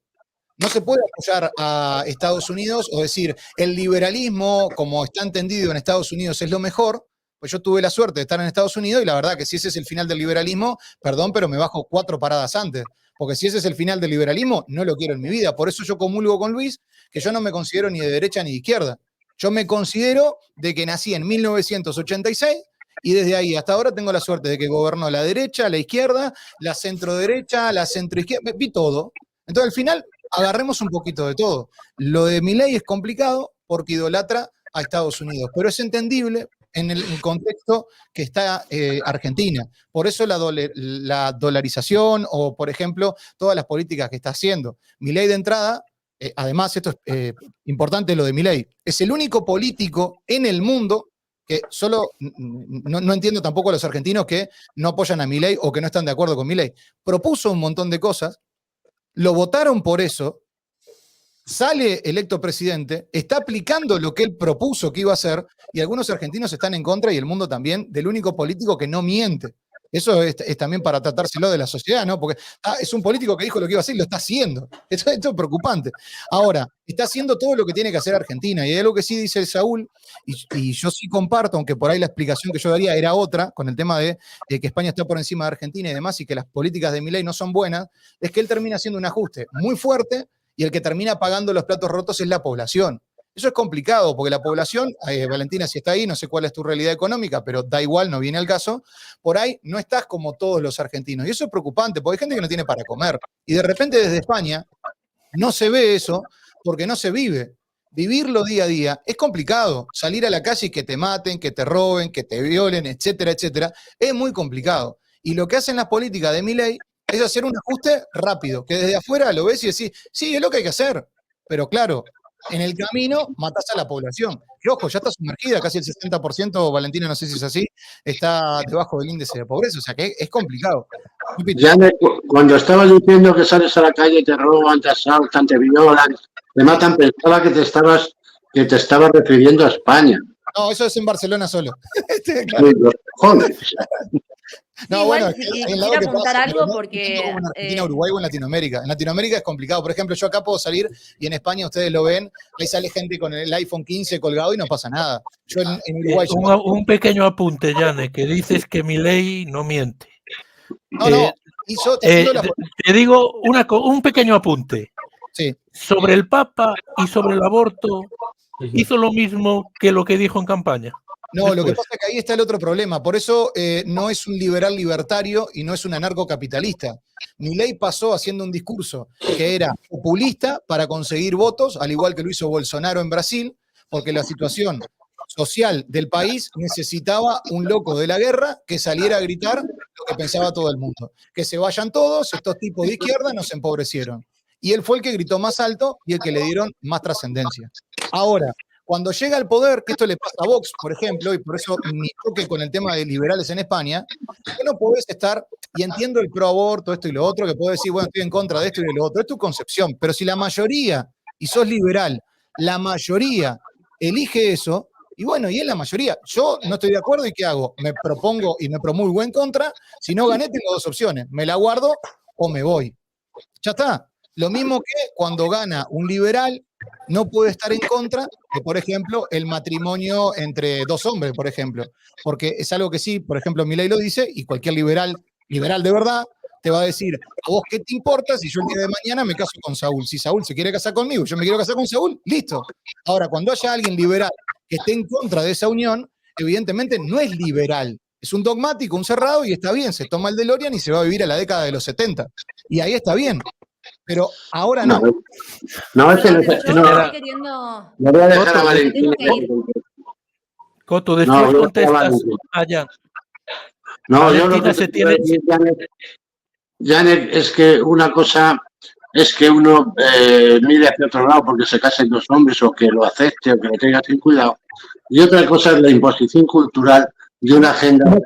No se puede apoyar a Estados Unidos o decir, el liberalismo, como está entendido en Estados Unidos, es lo mejor. Pues yo tuve la suerte de estar en Estados Unidos y la verdad que si ese es el final del liberalismo, perdón, pero me bajo 4 paradas antes. Porque si ese es el final del liberalismo, no lo quiero en mi vida. Por eso yo comulgo con Luis, que yo no me considero ni de derecha ni de izquierda. Yo me considero de que nací en 1986 y desde ahí hasta ahora tengo la suerte de que gobernó la derecha, la izquierda, la centroderecha, la centroizquierda, vi todo. Entonces al final agarremos un poquito de todo. Lo de Milei es complicado porque idolatra a Estados Unidos, pero es entendible en el contexto que está Argentina. Por eso la dolarización o, por ejemplo, todas las políticas que está haciendo. Milei de entrada, además, esto es importante lo de Milei, es el único político en el mundo que solo, no entiendo tampoco a los argentinos que no apoyan a Milei o que no están de acuerdo con Milei. Propuso un montón de cosas, lo votaron por eso, sale electo presidente, está aplicando lo que él propuso que iba a hacer, y algunos argentinos están en contra, y el mundo también, del único político que no miente. Eso es también para tratárselo de la sociedad, ¿no? Porque es un político que dijo lo que iba a hacer y lo está haciendo. Esto es preocupante. Ahora, está haciendo todo lo que tiene que hacer Argentina, y hay algo que sí dice el Saúl, y yo sí comparto, aunque por ahí la explicación que yo daría era otra, con el tema de que España está por encima de Argentina y demás, y que las políticas de Milei no son buenas, es que él termina haciendo un ajuste muy fuerte, y el que termina pagando los platos rotos es la población. Eso es complicado, porque la población, Valentina, si está ahí, no sé cuál es tu realidad económica, pero da igual, no viene al caso, por ahí no estás como todos los argentinos. Y eso es preocupante, porque hay gente que no tiene para comer. Y de repente desde España no se ve eso, porque no se vive. Vivirlo día a día es complicado. Salir a la calle y que te maten, que te roben, que te violen, etcétera, etcétera, es muy complicado. Y lo que hacen las políticas de Milei es hacer un ajuste rápido, que desde afuera lo ves y decís, sí, es lo que hay que hacer. Pero claro, en el camino matás a la población. Y ojo, ya está sumergida, casi el 60%, Valentina, no sé si es así, está debajo del índice de pobreza, o sea que es complicado. Janet, cuando estabas diciendo que sales a la calle, te roban, te asaltan, te violan, te matan, pensaba que te estabas refiriendo a España. No, eso es en Barcelona solo. Claro. Joder. No, sí, bueno, quisiera apuntar algo porque... como en Argentina, Uruguay o en Latinoamérica. En Latinoamérica es complicado. Por ejemplo, yo acá puedo salir y en España ustedes lo ven, ahí sale gente con el iPhone 15 colgado y no pasa nada. Yo en Uruguay... Un pequeño apunte, Jane, que dices que Milei no miente. No, te digo un pequeño apunte. Sí. Sobre el Papa y sobre el aborto, hizo lo mismo que lo que dijo en campaña. No, después. Lo que pasa es que ahí está el otro problema. Por eso no es un liberal libertario y no es un anarcocapitalista. Milei pasó haciendo un discurso que era populista para conseguir votos, al igual que lo hizo Bolsonaro en Brasil, porque la situación social del país necesitaba un loco de la guerra que saliera a gritar lo que pensaba todo el mundo. Que se vayan todos, estos tipos de izquierda nos empobrecieron. Y él fue el que gritó más alto y el que le dieron más trascendencia. Ahora, cuando llega al poder, que esto le pasa a Vox, por ejemplo, y por eso mi toque con el tema de liberales en España, tú no podés estar, y entiendo el pro-aborto, esto y lo otro, que podés decir, bueno, estoy en contra de esto y de lo otro, es tu concepción, pero si la mayoría, y sos liberal, la mayoría elige eso, y bueno, y es la mayoría, yo no estoy de acuerdo, ¿y qué hago? Me propongo y me promulgo en contra, si no gané tengo dos opciones, me la guardo o me voy. Ya está. Lo mismo que cuando gana un liberal, no puede estar en contra de, por ejemplo, el matrimonio entre dos hombres, por ejemplo. Porque es algo que sí, por ejemplo, Milei lo dice, y cualquier liberal de verdad, te va a decir, ¿a vos qué te importa si yo el día de mañana me caso con Saúl? Si Saúl se quiere casar conmigo, yo me quiero casar con Saúl, listo. Ahora, cuando haya alguien liberal que esté en contra de esa unión, evidentemente no es liberal. Es un dogmático, un cerrado, y está bien, se toma el DeLorean y se va a vivir a la década de los 70. Y ahí está bien. Pero ahora no. No, es que no voy a dejar a Valentina. Coto, después contestas allá. No, yo lo que se tiene... Janet, es que una cosa es que uno mire hacia otro lado porque se casen dos hombres o que lo acepte o que lo tenga sin cuidado. Y otra cosa es la imposición cultural de una agenda.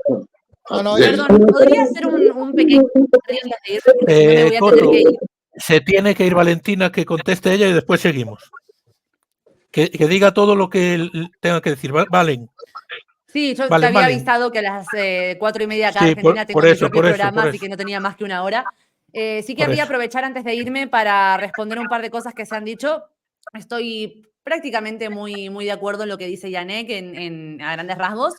Perdón, ¿podría hacer un pequeño... Coto, se tiene que ir Valentina, que conteste ella y después seguimos. Que diga todo lo que tenga que decir. Valen. Sí, yo te había avisado que a las 4:30 acá en Argentina tengo mi propio programa, así que no tenía más que una hora. Sí querría aprovechar antes de irme para responder un par de cosas que se han dicho. Estoy prácticamente muy de acuerdo en lo que dice Yanek a grandes rasgos.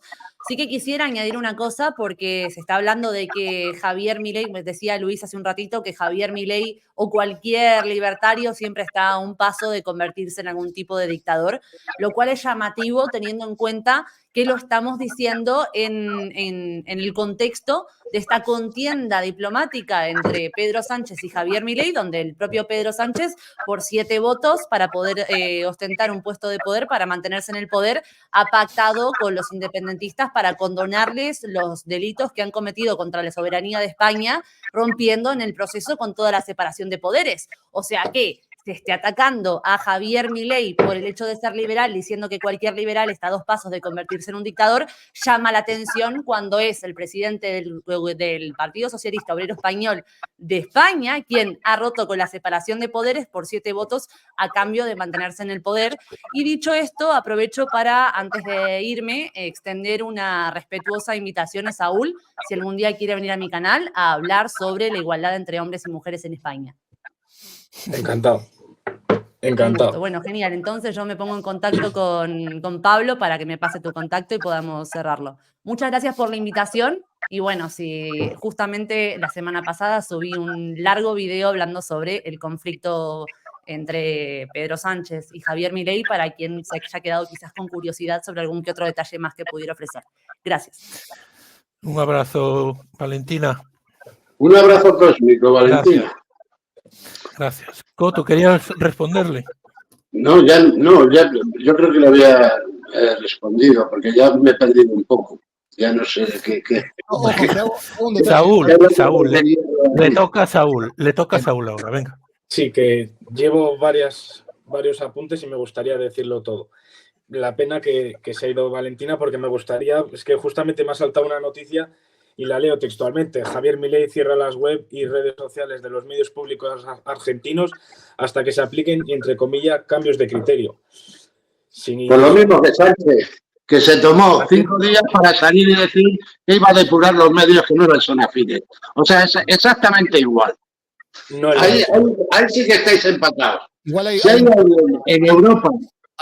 Sí que quisiera añadir una cosa porque se está hablando de que Javier Milei, me decía Luis hace un ratito, que Javier Milei o cualquier libertario siempre está a un paso de convertirse en algún tipo de dictador, lo cual es llamativo teniendo en cuenta que lo estamos diciendo en el contexto de esta contienda diplomática entre Pedro Sánchez y Javier Milei, donde el propio Pedro Sánchez, por 7 votos para poder ostentar un puesto de poder, para mantenerse en el poder, ha pactado con los independentistas para condonarles los delitos que han cometido contra la soberanía de España, rompiendo en el proceso con toda la separación de poderes. O sea que se esté atacando a Javier Milei por el hecho de ser liberal, diciendo que cualquier liberal está a 2 pasos de convertirse en un dictador, llama la atención cuando es el presidente del Partido Socialista Obrero Español de España quien ha roto con la separación de poderes por 7 votos a cambio de mantenerse en el poder. Y dicho esto, aprovecho para, antes de irme, extender una respetuosa invitación a Saúl, si algún día quiere venir a mi canal, a hablar sobre la igualdad entre hombres y mujeres en España. Encantado. Bueno, genial. Entonces yo me pongo en contacto con Pablo para que me pase tu contacto y podamos cerrarlo. Muchas gracias por la invitación. Y bueno, si justamente la semana pasada subí un largo video hablando sobre el conflicto entre Pedro Sánchez y Javier Milei para quien se haya quedado quizás con curiosidad sobre algún que otro detalle más que pudiera ofrecer. Gracias. Un abrazo, Valentina. Un abrazo cósmico, Valentina. Gracias. Coto, ¿querías responderle? No, yo creo que le había respondido, porque ya me he perdido un poco. Ya no sé qué. Saúl, le toca a Saúl ahora, venga. Sí, que llevo varios apuntes y me gustaría decirlo todo. La pena que se ha ido Valentina, porque me gustaría, es que justamente me ha saltado una noticia y la leo textualmente. Javier Milei cierra las web y redes sociales de los medios públicos argentinos hasta que se apliquen, entre comillas, cambios de criterio. Por lo mismo que Sánchez, que se tomó 5 días para salir y decir que iba a depurar los medios que no son afines. O sea, es exactamente igual. No ahí sí que estáis empatados. Igual si hay alguien en Europa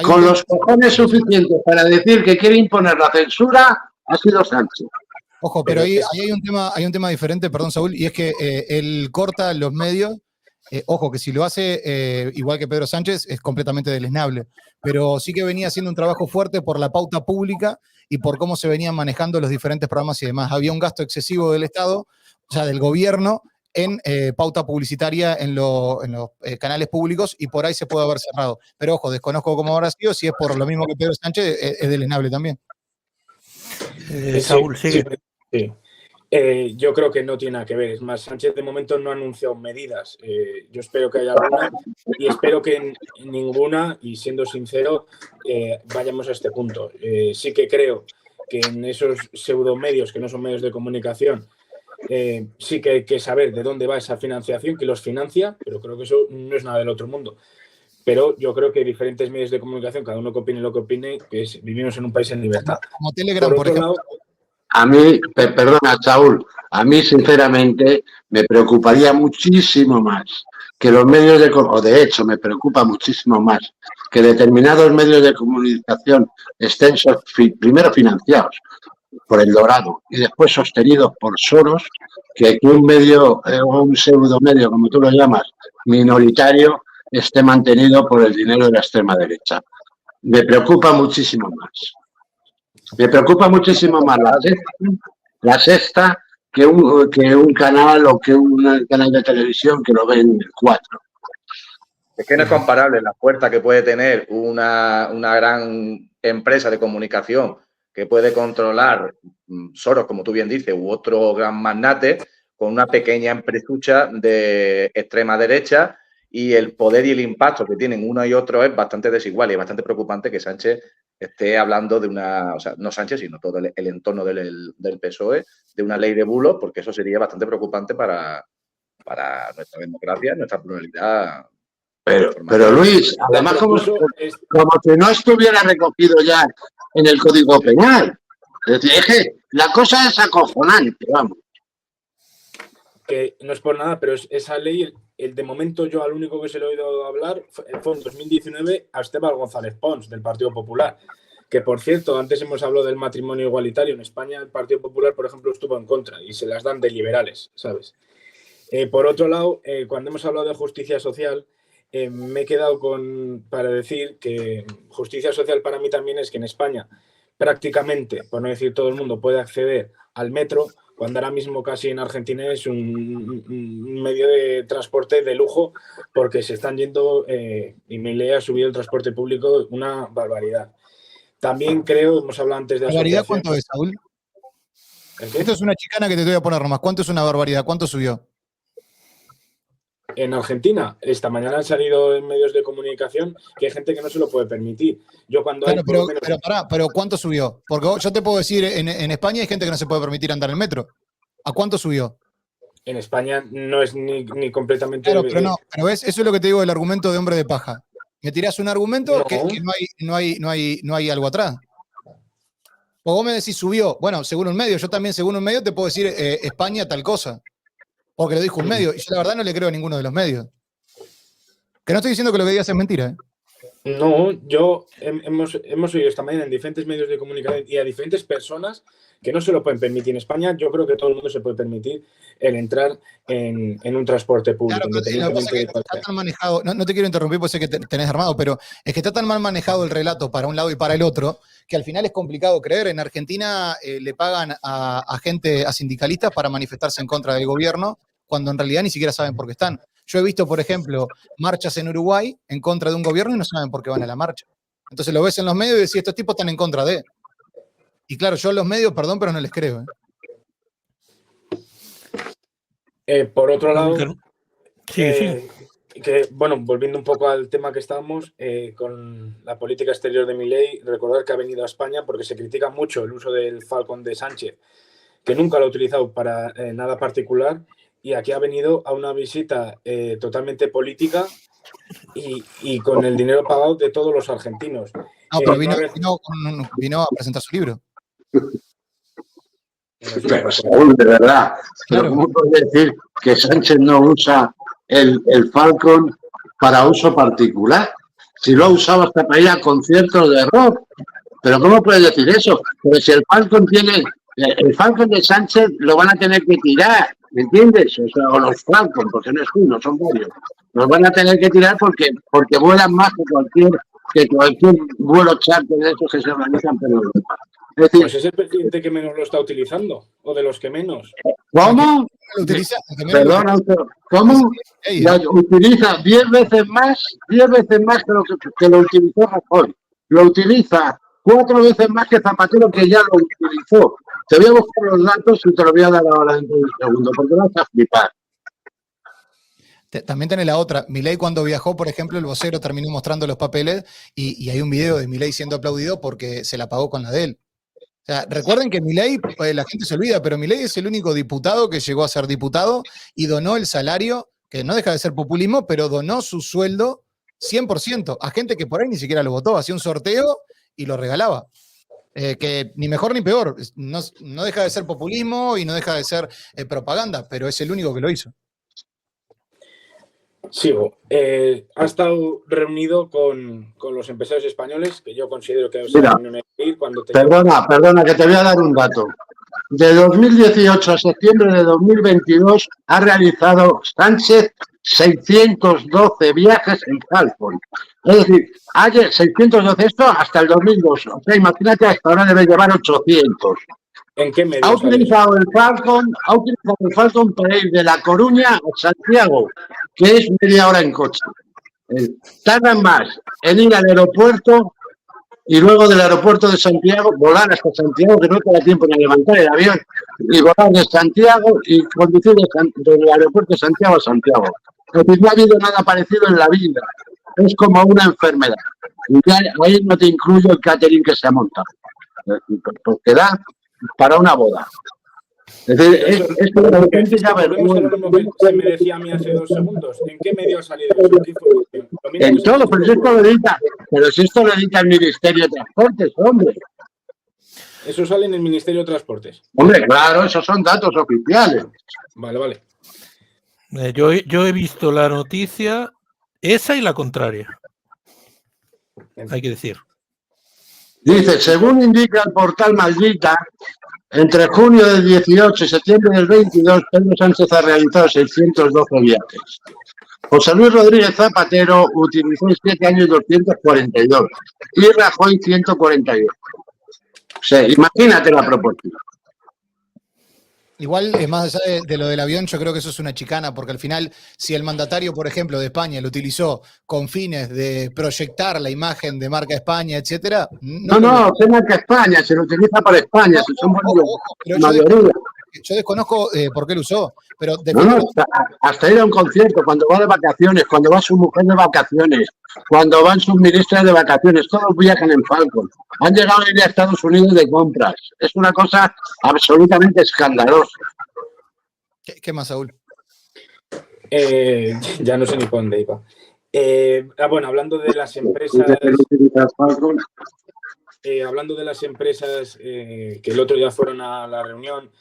con los cojones suficientes para decir que quiere imponer la censura, ha sido Sánchez. Ojo, pero ahí hay un tema diferente, perdón, Saúl, y es que él corta los medios. Ojo, que si lo hace igual que Pedro Sánchez, es completamente deleznable. Pero sí que venía haciendo un trabajo fuerte por la pauta pública y por cómo se venían manejando los diferentes programas y demás. Había un gasto excesivo del Estado, o sea, del gobierno, en pauta publicitaria en los canales públicos, y por ahí se puede haber cerrado. Pero ojo, desconozco cómo habrá sido. Si es por lo mismo que Pedro Sánchez, es deleznable también. Saúl, sigue. Sí. Yo creo que no tiene nada que ver. Es más, Sánchez de momento no ha anunciado medidas. Yo espero que haya alguna y espero que en ninguna, y siendo sincero, vayamos a este punto. Sí que creo que en esos pseudomedios, que no son medios de comunicación, sí que hay que saber de dónde va esa financiación, que los financia, pero creo que eso no es nada del otro mundo. Pero yo creo que diferentes medios de comunicación, cada uno que opine lo que opine, que vivimos en un país en libertad. Como Telegram, por ejemplo. A mí, perdona, Saúl, a mí sinceramente me preocuparía muchísimo más que los medios de hecho me preocupa muchísimo más que determinados medios de comunicación estén primero financiados por El Dorado y después sostenidos por Soros, que un medio o un pseudomedio, como tú lo llamas, minoritario, esté mantenido por el dinero de la extrema derecha. Me preocupa muchísimo más. Me preocupa muchísimo más la Sexta que un canal o que un canal de televisión que lo ven 4. Es que no es comparable la fuerza que puede tener una gran empresa de comunicación que puede controlar Soros, como tú bien dices, u otro gran magnate, con una pequeña empresucha de extrema derecha, y el poder y el impacto que tienen uno y otro es bastante desigual, y es bastante preocupante que Sánchez esté hablando de una, o sea, no Sánchez, sino todo el entorno del PSOE, de una ley de bulos, porque eso sería bastante preocupante para nuestra democracia, nuestra pluralidad. Pero Luis, además como si no estuviera recogido ya en el Código Penal. Es decir, es que la cosa es acojonante, vamos. Que no es por nada, pero esa ley, de momento yo al único que se le he oído hablar fue en 2019 a Esteban González Pons, del Partido Popular, que por cierto, antes hemos hablado del matrimonio igualitario. En España el Partido Popular, por ejemplo, estuvo en contra y se las dan de liberales, ¿sabes? Por otro lado, cuando hemos hablado de justicia social, me he quedado para decir que justicia social para mí también es que en España prácticamente, por no decir todo el mundo, puede acceder al metro, cuando ahora mismo casi en Argentina es un medio de transporte de lujo, porque se están yendo, y Milei ha subido el transporte público una barbaridad. También creo, hemos hablado antes de ¿Barbaridad asociación. cuánto es, Saúl? ¿El qué? Esto es una chicana que te voy a poner nomás. ¿Cuánto es una barbaridad? ¿Cuánto subió? En Argentina, esta mañana han salido en medios de comunicación que hay gente que no se lo puede permitir. Yo cuando Claro, hay por lo menos, pero ¿cuánto subió? Porque yo te puedo decir, en España hay gente que no se puede permitir andar en el metro. ¿A cuánto subió? en España no es ni completamente... Claro, pero ves, eso es lo que te digo del argumento de hombre de paja. Me tirás un argumento No. que no hay algo atrás. O vos me decís subió, bueno, según un medio, yo también según un medio te puedo decir España tal cosa. Porque lo dijo un medio, y yo la verdad no le creo a ninguno de los medios. Que no estoy diciendo que lo que digas es mentira, ¿eh? No, hemos oído esta mañana en diferentes medios de comunicación y a diferentes personas que no se lo pueden permitir. En España yo creo que todo el mundo se puede permitir el entrar en un transporte público. Claro, pero lo que pasa es que está tan manejado, no te quiero interrumpir porque sé que tenés armado, pero es que está tan mal manejado el relato para un lado y para el otro, que al final es complicado creer. En Argentina le pagan a gente, a sindicalistas para manifestarse en contra del gobierno, cuando en realidad ni siquiera saben por qué están. Yo he visto, por ejemplo, marchas en Uruguay en contra de un gobierno y no saben por qué van a la marcha. Entonces lo ves en los medios y decís, estos tipos están en contra de. Y claro, yo a los medios, perdón, pero no les creo, ¿eh? Por otro lado, Sí. que, bueno, volviendo un poco al tema que estábamos, con la política exterior de Milei, recordar que ha venido a España porque se critica mucho el uso del Falcon de Sánchez, que nunca lo ha utilizado para nada particular, y aquí ha venido a una visita totalmente política y con el dinero pagado de todos los argentinos. No, pero vino a presentar su libro. Pero Saúl, de verdad, pero ¿cómo puedes decir que Sánchez no usa el Falcon para uso particular? Si lo ha usado hasta para ir a conciertos de rock. Pero ¿cómo puedes decir eso? Pero si el Falcon de Sánchez lo van a tener que tirar, ¿me entiendes? O sea, o los Falcon, porque no es uno, son varios. Los van a tener que tirar porque vuelan más que cualquier vuelo charter de esos que se organizan por Europa. Es decir, pues es el presidente que menos lo está utilizando, o de los que menos. ¿Cómo? Lo utiliza, Perdona, ¿cómo? Utiliza 10 veces más que lo utilizó Rajoy. Lo utiliza 4 veces más que Zapatero, que ya lo utilizó. Te voy a buscar los datos y te los voy a dar ahora dentro de un segundo, porque vas a flipar. También tenés la otra. Milei cuando viajó, por ejemplo, el vocero terminó mostrando los papeles y hay un video de Milei siendo aplaudido porque se la pagó con la de él. O sea, recuerden que Milei, la gente se olvida, pero Milei es el único diputado que llegó a ser diputado y donó el salario, que no deja de ser populismo, pero donó su sueldo 100% a gente que por ahí ni siquiera lo votó. Hacía un sorteo y lo regalaba. Que ni mejor ni peor. No deja de ser populismo y no deja de ser propaganda, pero es el único que lo hizo. Sigo. Ha estado reunido con los empresarios españoles, que yo considero que es una reunión cuando Perdona, que te voy a dar un dato. De 2018 a septiembre de 2022 ha realizado Sánchez 612 viajes en Falcon. Es decir, hay 612 esto hasta el 2002. O sea, imagínate, hasta ahora debe llevar 800. ¿En qué medio? Ha utilizado el Falcon para ir de La Coruña a Santiago, que es media hora en coche. Tardan más en ir al aeropuerto y luego del aeropuerto de Santiago volar hasta Santiago, que no te da tiempo ni a levantar el avión, y volar de Santiago y conducir del aeropuerto de Santiago a Santiago. Es decir, no ha habido nada parecido en la vida. Es como una enfermedad. Y ahí no te incluyo el catering que se ha montado, porque da para una boda. Es decir, esto de repente ya se me decía a mí hace 2 segundos. ¿En qué medio ha salido eso? ¿Qué información? En todo, pero si esto lo edita el Ministerio de Transportes, hombre. Eso sale en el Ministerio de Transportes. Hombre, claro, esos son datos oficiales. Vale. Yo he visto la noticia, esa y la contraria. Hay que decir. Dice, según indica el portal Maldita, entre junio del 18 y septiembre del 22, Pedro Sánchez ha realizado 612 viajes. José Luis Rodríguez Zapatero utilizó en 7 años 242 y Rajoy 142. O sea, imagínate la proporción. Igual, más allá de lo del avión, yo creo que eso es una chicana, porque al final, si el mandatario, por ejemplo, de España lo utilizó con fines de proyectar la imagen de marca España, etcétera. No, se marca España, se lo utiliza para España, si son mayoría. Yo desconozco por qué lo usó, pero hasta ir a un concierto, cuando va de vacaciones, cuando va su mujer de vacaciones, cuando van sus ministras de vacaciones, todos viajan en Falcon. Han llegado a ir a Estados Unidos de compras. Es una cosa absolutamente escandalosa. ¿Qué más, Saúl? Ya no sé ni por dónde iba. Bueno, hablando de las empresas... hablando de las empresas que el otro día fueron a la reunión,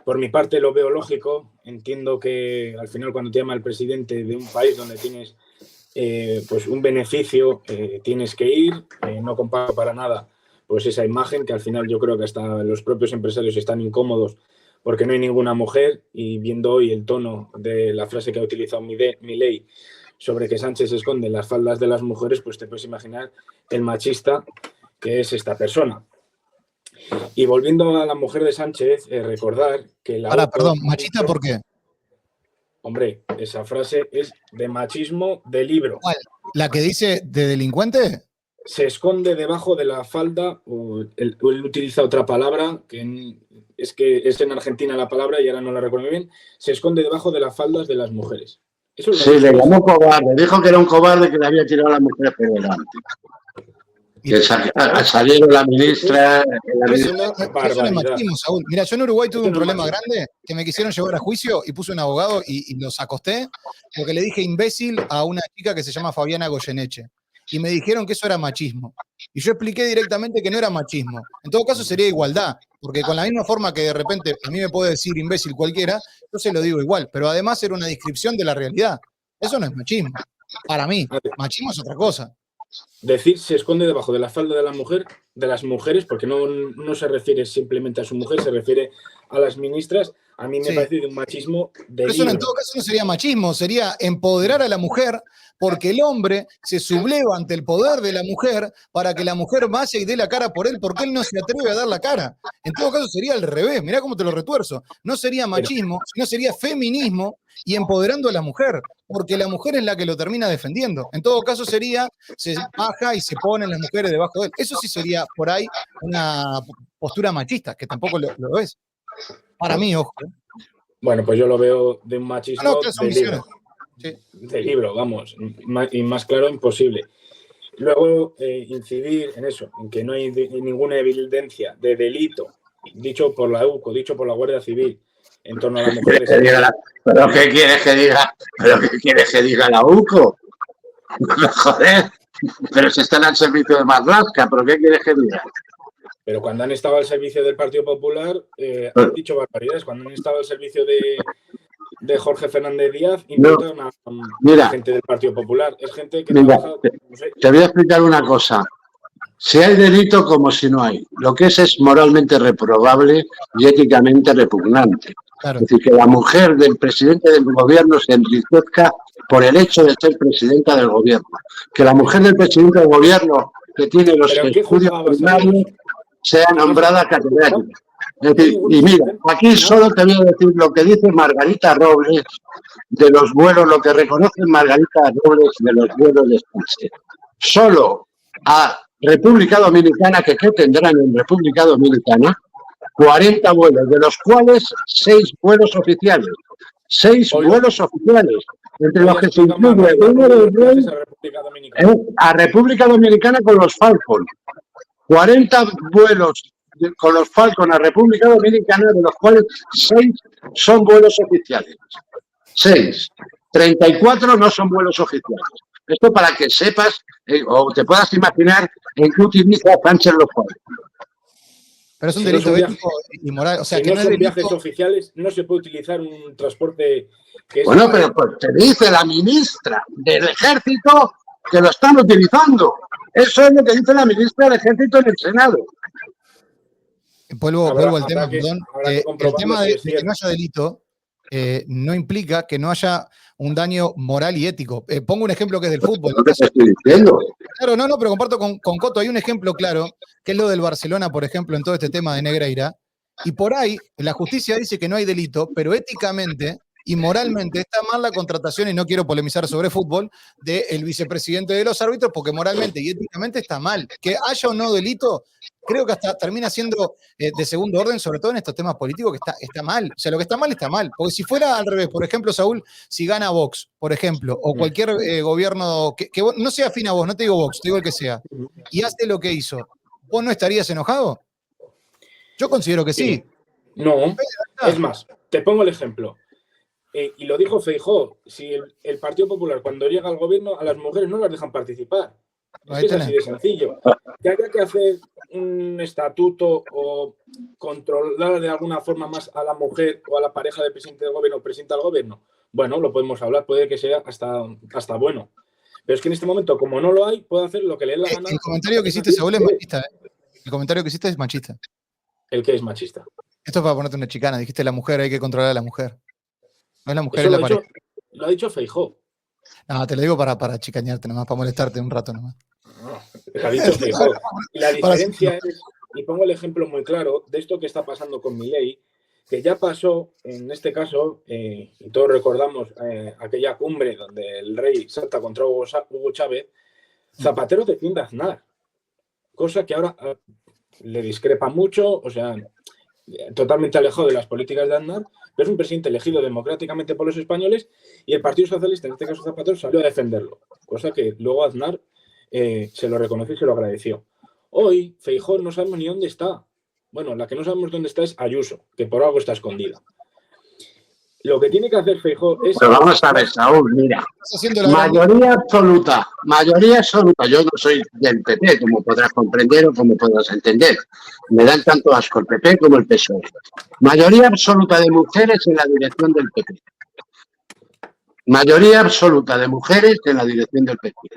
por mi parte lo veo lógico. Entiendo que al final cuando te llama el presidente de un país donde tienes pues un beneficio, tienes que ir. No comparo para nada pues esa imagen, que al final yo creo que hasta los propios empresarios están incómodos porque no hay ninguna mujer, y viendo hoy el tono de la frase que ha utilizado Milei sobre que Sánchez esconde las faldas de las mujeres, pues te puedes imaginar el machista que es esta persona. Y volviendo a la mujer de Sánchez, recordar que la... Ahora, perdón, ¿machista por qué? Hombre, esa frase es de machismo de libro. ¿Cuál? ¿La que dice de delincuente? Se esconde debajo de la falda, o él utiliza otra palabra, que es en Argentina la palabra y ahora no la recuerdo bien, se esconde debajo de las faldas de las mujeres. Eso es sí, le llamó cobarde, dijo que era un cobarde que le había tirado a la mujer por delante. Que salieron la ministra... Eso no es machismo, Saúl. Mira, yo en Uruguay tuve un problema grande que me quisieron llevar a juicio y puse un abogado y los acosté porque le dije imbécil a una chica que se llama Fabiana Goyeneche. Y me dijeron que eso era machismo. Y yo expliqué directamente que no era machismo. En todo caso sería igualdad, porque con la misma forma que de repente a mí me puede decir imbécil cualquiera, yo se lo digo igual, pero además era una descripción de la realidad. Eso no es machismo. Para mí, machismo es otra cosa. Decir se esconde debajo de la falda de la mujer, de las mujeres, porque no se refiere simplemente a su mujer, se refiere a las ministras. A mí me parece de un machismo de Pero eso en todo caso no sería machismo, sería empoderar a la mujer, porque el hombre se subleva ante el poder de la mujer para que la mujer vaya y dé la cara por él, porque él no se atreve a dar la cara. En todo caso sería al revés, mirá cómo te lo retuerzo. No sería machismo, sino sería feminismo y empoderando a la mujer, porque la mujer es la que lo termina defendiendo. En todo caso sería, se baja y se ponen las mujeres debajo de él. Eso sí sería por ahí una postura machista, que tampoco lo es. Para mí, ojo. Bueno, pues yo lo veo de un machismo de libro. Sí. De libro, vamos. Y más claro, imposible. Luego, incidir en eso, en que no hay ninguna evidencia de delito dicho por la UCO, dicho por la Guardia Civil, en torno a las mujeres. ¿Pero qué quieres que diga? ¿Pero qué quieres que diga la UCO? Joder, pero si están al servicio de Marlaska, ¿pero qué quieres que diga? Pero cuando han estado al servicio del Partido Popular, han dicho barbaridades. Cuando han estado al servicio de Jorge Fernández Díaz, invitan a gente del Partido Popular. Es gente que trabaja... No sé. Te voy a explicar una cosa. Si hay delito, como si no hay. Lo que es moralmente reprobable y éticamente repugnante. Claro. Es decir, que la mujer del presidente del gobierno se enriquezca por el hecho de ser presidenta del gobierno. Que la mujer del presidente del gobierno, que tiene los estudios primarios, sea nombrada catedrática. Es decir, y mira, aquí solo te voy a decir lo que dice Margarita Robles de los vuelos, lo que reconoce Margarita Robles de los vuelos de Sánchez. Solo a República Dominicana, que ¿qué tendrán en República Dominicana? 40 vuelos, de los cuales 6 vuelos oficiales. 6 vuelos oficiales, entre los que se incluye a República Dominicana con los Falcon. 40 vuelos con los Falcon a República Dominicana, de los cuales 6 son vuelos oficiales. 6. 34 no son vuelos oficiales. Esto para que sepas o te puedas imaginar en qué utiliza Sánchez los Falcon. Pero es un delito ético y moral. O sea, si que no son viajes oficiales, no se puede utilizar un transporte que es... Bueno, pero pues te dice la ministra del Ejército que lo están utilizando. Eso es lo que dice la ministra del Ejército en el Senado. Vuelvo al tema, perdón. El tema de que no haya delito no implica que no haya un daño moral y ético. Pongo un ejemplo que es del fútbol. Lo que te estoy diciendo. Claro, no, pero comparto con Coto. Hay un ejemplo claro, que es lo del Barcelona, por ejemplo, en todo este tema de Negreira. Y por ahí, la justicia dice que no hay delito, pero éticamente y moralmente está mal la contratación, y no quiero polemizar sobre fútbol, del vicepresidente de los árbitros, porque moralmente y éticamente está mal. Que haya o no delito, creo que hasta termina siendo de segundo orden, sobre todo en estos temas políticos, que está mal. O sea, lo que está mal. Porque si fuera al revés, por ejemplo, Saúl, si gana Vox, por ejemplo, o cualquier gobierno que no sea afín a vos, no te digo Vox, te digo el que sea, y hace lo que hizo, ¿vos no estarías enojado? Yo considero que sí. No, es más, te pongo el ejemplo. Y lo dijo Feijóo, si el Partido Popular cuando llega al gobierno a las mujeres no las dejan participar. Es que es así de sencillo. Que haya que hacer un estatuto o controlar de alguna forma más a la mujer o a la pareja del presidente del gobierno o presidenta del gobierno, bueno, lo podemos hablar, puede que sea hasta bueno. Pero es que en este momento, como no lo hay, puede hacer lo que le dé la gana. El comentario que hiciste, Saúl, es machista. El comentario que hiciste es machista. ¿El que es machista? Esto es para ponerte una chicana. Dijiste la mujer, hay que controlar a la mujer. No es la mujer, Eso es la pareja. Lo ha dicho Feijóo. No, te lo digo para chicañarte nomás, para molestarte un rato nomás. No, lo ha dicho Feijóo. La diferencia es, y pongo el ejemplo muy claro, de esto que está pasando con Milei, que ya pasó, en este caso, y todos recordamos aquella cumbre donde el rey salta contra Hugo Chávez, Zapatero defiende a Aznar, cosa que ahora le discrepa mucho, o sea, totalmente alejado de las políticas de Aznar, pero es un presidente elegido democráticamente por los españoles y el Partido Socialista, en este caso Zapatero, salió a defenderlo, cosa que luego Aznar se lo reconoció y se lo agradeció. Hoy, Feijóo no sabemos ni dónde está. Bueno, la que no sabemos dónde está es Ayuso, que por algo está escondida. Lo que tiene que hacer Feijóo es... Pero vamos a ver, Saúl, mira. Mayoría absoluta. Yo no soy del PP, como podrás comprender o como podrás entender. Me dan tanto asco el PP como el PSOE. Mayoría absoluta de mujeres en la dirección del PP. Mayoría absoluta de mujeres en la dirección del PP.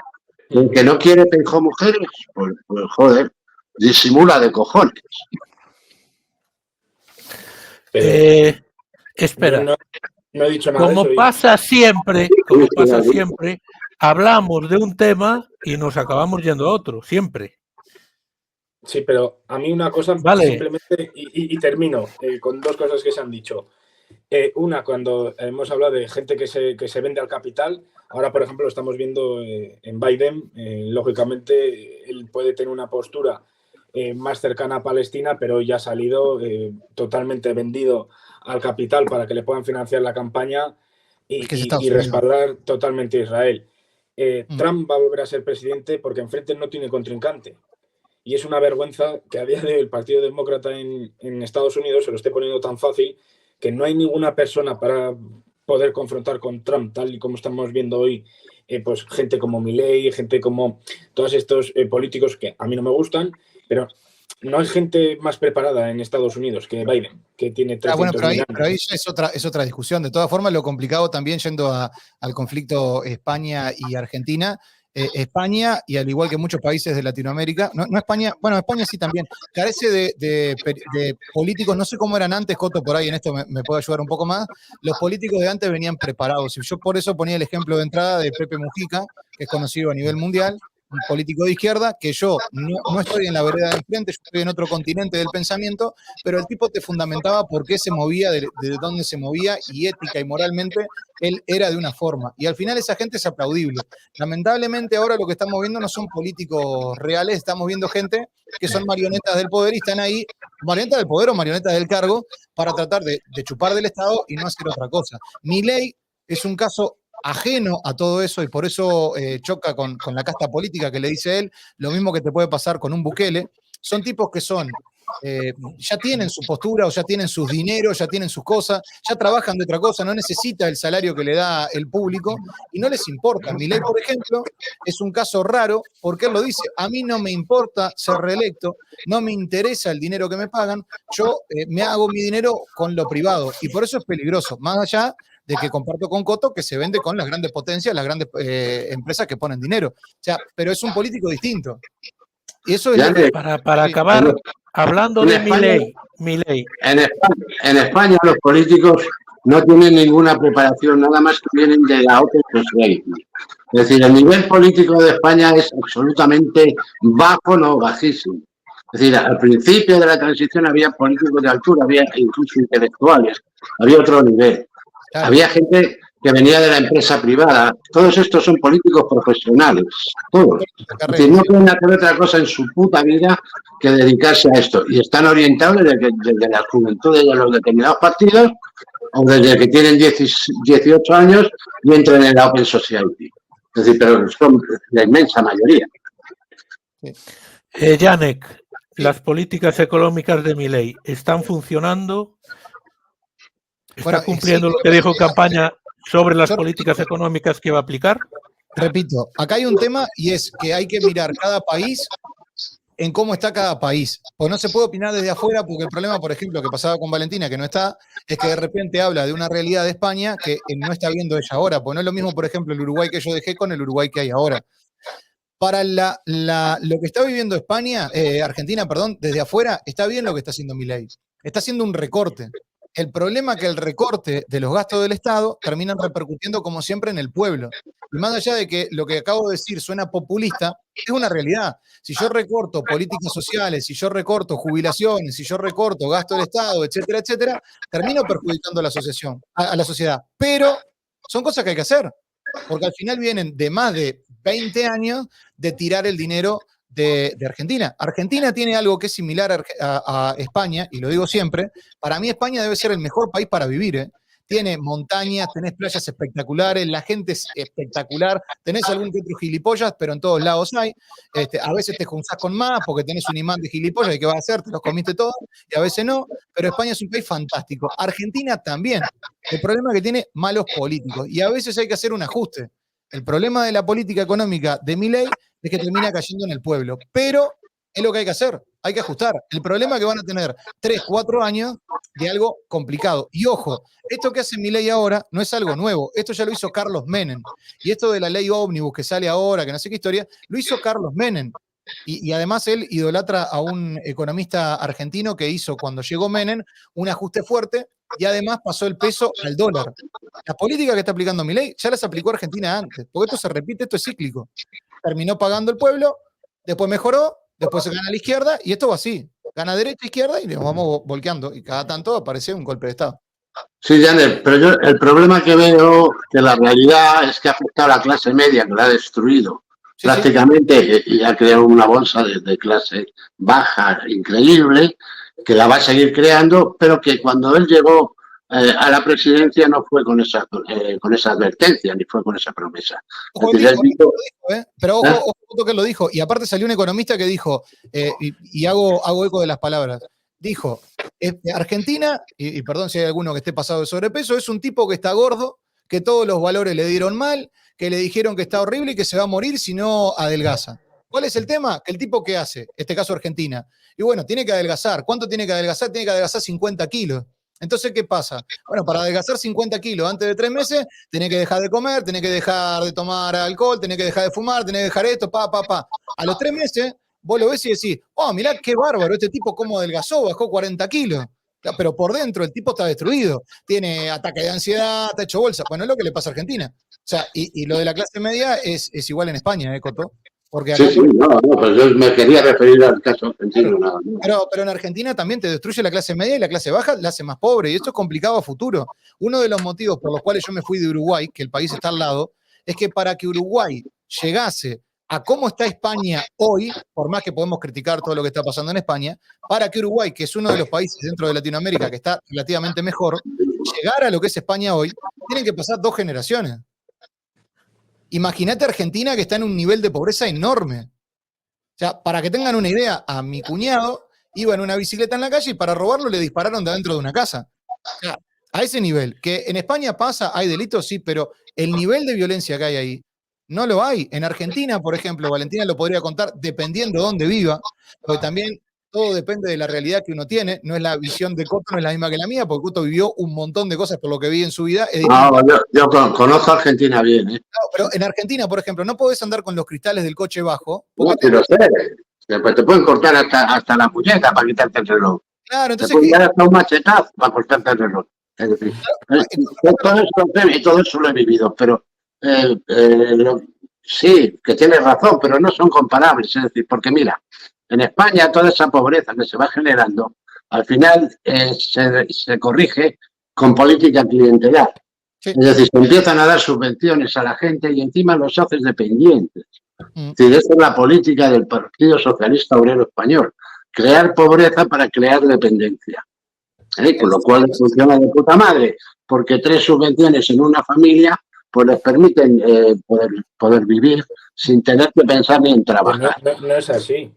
El que no quiere Feijóo mujeres, pues joder, disimula de cojones. Espera. No he dicho nada. Como pasa siempre, hablamos de un tema y nos acabamos yendo a otro, siempre. Sí, pero a mí una cosa, vale. Simplemente, y termino con dos cosas que se han dicho. Una, cuando hemos hablado de gente que se vende al capital, ahora, por ejemplo, lo estamos viendo en Biden. Lógicamente, él puede tener una postura más cercana a Palestina, pero ya ha salido totalmente vendido al capital para que le puedan financiar la campaña y respaldar totalmente a Israel. Trump va a volver a ser presidente porque enfrente no tiene contrincante. Y es una vergüenza que a día de hoy el Partido Demócrata en Estados Unidos se lo esté poniendo tan fácil que no hay ninguna persona para poder confrontar con Trump, tal y como estamos viendo hoy, pues gente como Milei, gente como todos estos políticos que a mí no me gustan, pero no hay gente más preparada en Estados Unidos que Biden, que tiene 300 pero ahí es otra discusión. De todas formas, lo complicado también, yendo al conflicto España y Argentina, España, y al igual que muchos países de Latinoamérica, no España, bueno, España sí también, carece de políticos, no sé cómo eran antes, Coto, por ahí en esto me puede ayudar un poco más. Los políticos de antes venían preparados, y yo por eso ponía el ejemplo de entrada de Pepe Mujica, que es conocido a nivel mundial, un político de izquierda, que yo no estoy en la vereda de enfrente, yo estoy en otro continente del pensamiento, pero el tipo te fundamentaba por qué se movía, de dónde se movía, y ética y moralmente él era de una forma. Y al final esa gente es aplaudible. Lamentablemente ahora lo que estamos viendo no son políticos reales, estamos viendo gente que son marionetas del poder y están ahí, marionetas del poder o marionetas del cargo, para tratar de chupar del Estado y no hacer otra cosa. Milei es un caso ajeno a todo eso y por eso choca con la casta política que le dice él, lo mismo que te puede pasar con un Bukele. Son tipos que son, ya tienen su postura o ya tienen sus dineros, ya tienen sus cosas, ya trabajan de otra cosa, no necesita el salario que le da el público y no les importa. Milei, por ejemplo, es un caso raro porque él lo dice, a mí no me importa ser reelecto, no me interesa el dinero que me pagan, yo me hago mi dinero con lo privado y por eso es peligroso, más allá de que comparto con Coto, que se vende con las grandes potencias, las grandes empresas que ponen dinero. O sea, pero es un político distinto. Y eso es Ya lo que... Para acabar, hablando de Milei. En España los políticos no tienen ninguna preparación, nada más que vienen de la Open Society. Es decir, el nivel político de España es absolutamente bajo, no bajísimo. Es decir, al principio de la transición había políticos de altura, había incluso intelectuales, había otro nivel. Claro. Había gente que venía de la empresa privada. Todos estos son políticos profesionales, todos. Es decir, no pueden hacer otra cosa en su puta vida que dedicarse a esto. Y están orientados desde la juventud de los determinados partidos o desde que tienen 18 años y entran en la Open Society. Es decir, pero son la inmensa mayoría. Janek, ¿las políticas económicas de Milei están funcionando? ¿Está cumpliendo lo que dijo en campaña sobre las políticas económicas que va a aplicar? Repito, acá hay un tema y es que hay que mirar cada país en cómo está cada país. Pues no se puede opinar desde afuera porque el problema, por ejemplo, que pasaba con Valentina, que no está, es que de repente habla de una realidad de España que no está viendo ella ahora. Pues no es lo mismo, por ejemplo, el Uruguay que yo dejé con el Uruguay que hay ahora. Para lo que está viviendo Argentina, desde afuera, está bien lo que está haciendo Milei. Está haciendo un recorte. El problema es que el recorte de los gastos del Estado terminan repercutiendo, como siempre, en el pueblo. Y más allá de que lo que acabo de decir suena populista, es una realidad. Si yo recorto políticas sociales, si yo recorto jubilaciones, si yo recorto gasto del Estado, etcétera, etcétera, termino perjudicando a la sociedad. Pero son cosas que hay que hacer. Porque al final vienen de más de 20 años de tirar el dinero de Argentina. Argentina tiene algo que es similar a España, y lo digo siempre, para mí España debe ser el mejor país para vivir, ¿eh? Tiene montañas, tenés playas espectaculares, la gente es espectacular, tenés algún que otro gilipollas, pero en todos lados hay. A veces te juntás con más porque tenés un imán de gilipollas y ¿qué vas a hacer? Te los comiste todos, y a veces no, pero España es un país fantástico. Argentina también. El problema es que tiene malos políticos y a veces hay que hacer un ajuste. El problema de la política económica de Milei es que termina cayendo en el pueblo, pero es lo que hay que hacer, hay que ajustar. El problema es que van a tener 3, 4 años de algo complicado. Y ojo, esto que hace Milei ahora no es algo nuevo, esto ya lo hizo Carlos Menem. Y esto de la ley ómnibus que sale ahora, que no sé qué historia, lo hizo Carlos Menem. Y además él idolatra a un economista argentino que hizo, cuando llegó Menem, un ajuste fuerte y además pasó el peso al dólar. Las políticas que está aplicando Milei ya las aplicó Argentina antes, porque esto se repite, esto es cíclico. Terminó pagando el pueblo, después mejoró, después se gana a la izquierda y esto va así. Gana derecha, izquierda y nos vamos volteando y cada tanto aparece un golpe de Estado. Sí, Janet, pero yo el problema que veo, que la realidad es que ha afectado a la clase media, que la ha destruido prácticamente y ha creado una bolsa de clase baja increíble, que la va a seguir creando, pero que cuando él llegó a la presidencia no fue con esa advertencia, ni fue con esa promesa. Ojo, pero ojo que lo dijo, y aparte salió un economista que dijo, y hago eco de las palabras, dijo, Argentina, y perdón si hay alguno que esté pasado de sobrepeso, es un tipo que está gordo, que todos los valores le dieron mal, que le dijeron que está horrible y que se va a morir si no adelgaza. ¿Cuál es el tema? Que el tipo que hace, este caso Argentina, y bueno, tiene que adelgazar. ¿Cuánto tiene que adelgazar? Tiene que adelgazar 50 kilos. Entonces, ¿qué pasa? Bueno, para adelgazar 50 kilos antes de 3 meses, tenés que dejar de comer, tenés que dejar de tomar alcohol, tenés que dejar de fumar, tenés que dejar esto, A los 3 meses, vos lo ves y decís, oh, mirá qué bárbaro, este tipo cómo adelgazó, bajó 40 kilos. Pero por dentro el tipo está destruido. Tiene ataque de ansiedad, está hecho bolsa. Bueno, es lo que le pasa a Argentina. O sea, y lo de la clase media es igual en España, Coto? Porque acá, pues yo me quería referir al caso argentino. Pero en Argentina también te destruye la clase media y la clase baja la hace más pobre, y esto es complicado a futuro. Uno de los motivos por los cuales yo me fui de Uruguay, que el país está al lado, es que para que Uruguay llegase a cómo está España hoy, por más que podemos criticar todo lo que está pasando en España, para que Uruguay, que es uno de los países dentro de Latinoamérica que está relativamente mejor, llegara a lo que es España hoy, tienen que pasar 2 generaciones. Imagínate Argentina, que está en un nivel de pobreza enorme. O sea, para que tengan una idea, a mi cuñado iba en una bicicleta en la calle y para robarlo le dispararon de adentro de una casa. O sea, a ese nivel. Que en España pasa, hay delitos, sí, pero el nivel de violencia que hay ahí no lo hay. En Argentina, por ejemplo, Valentina lo podría contar dependiendo de dónde viva, porque también todo depende de la realidad que uno tiene. No es la visión de Coto, no es la misma que la mía, porque Coto vivió un montón de cosas por lo que vi en su vida. Es No, yo conozco a Argentina bien, ¿eh? No, pero en Argentina, por ejemplo, no podés andar con los cristales del coche bajo. No, si lo sé. Después te pueden cortar hasta la muñeca para quitarte el reloj. Claro, Te entonces, pueden dar hasta un machetazo para cortarte el reloj. Es decir, todo eso lo he vivido, pero sí, que tienes razón, pero no son comparables. Es decir, porque mira, en España toda esa pobreza que se va generando, al final se corrige con política clientelar. Sí. Es decir, se empiezan a dar subvenciones a la gente y encima los haces dependientes. Es decir, esa es la política del Partido Socialista Obrero Español. Crear pobreza para crear dependencia. Con lo cual funciona de puta madre, porque 3 subvenciones en una familia pues les permiten poder vivir sin tener que pensar ni en trabajar. No es así.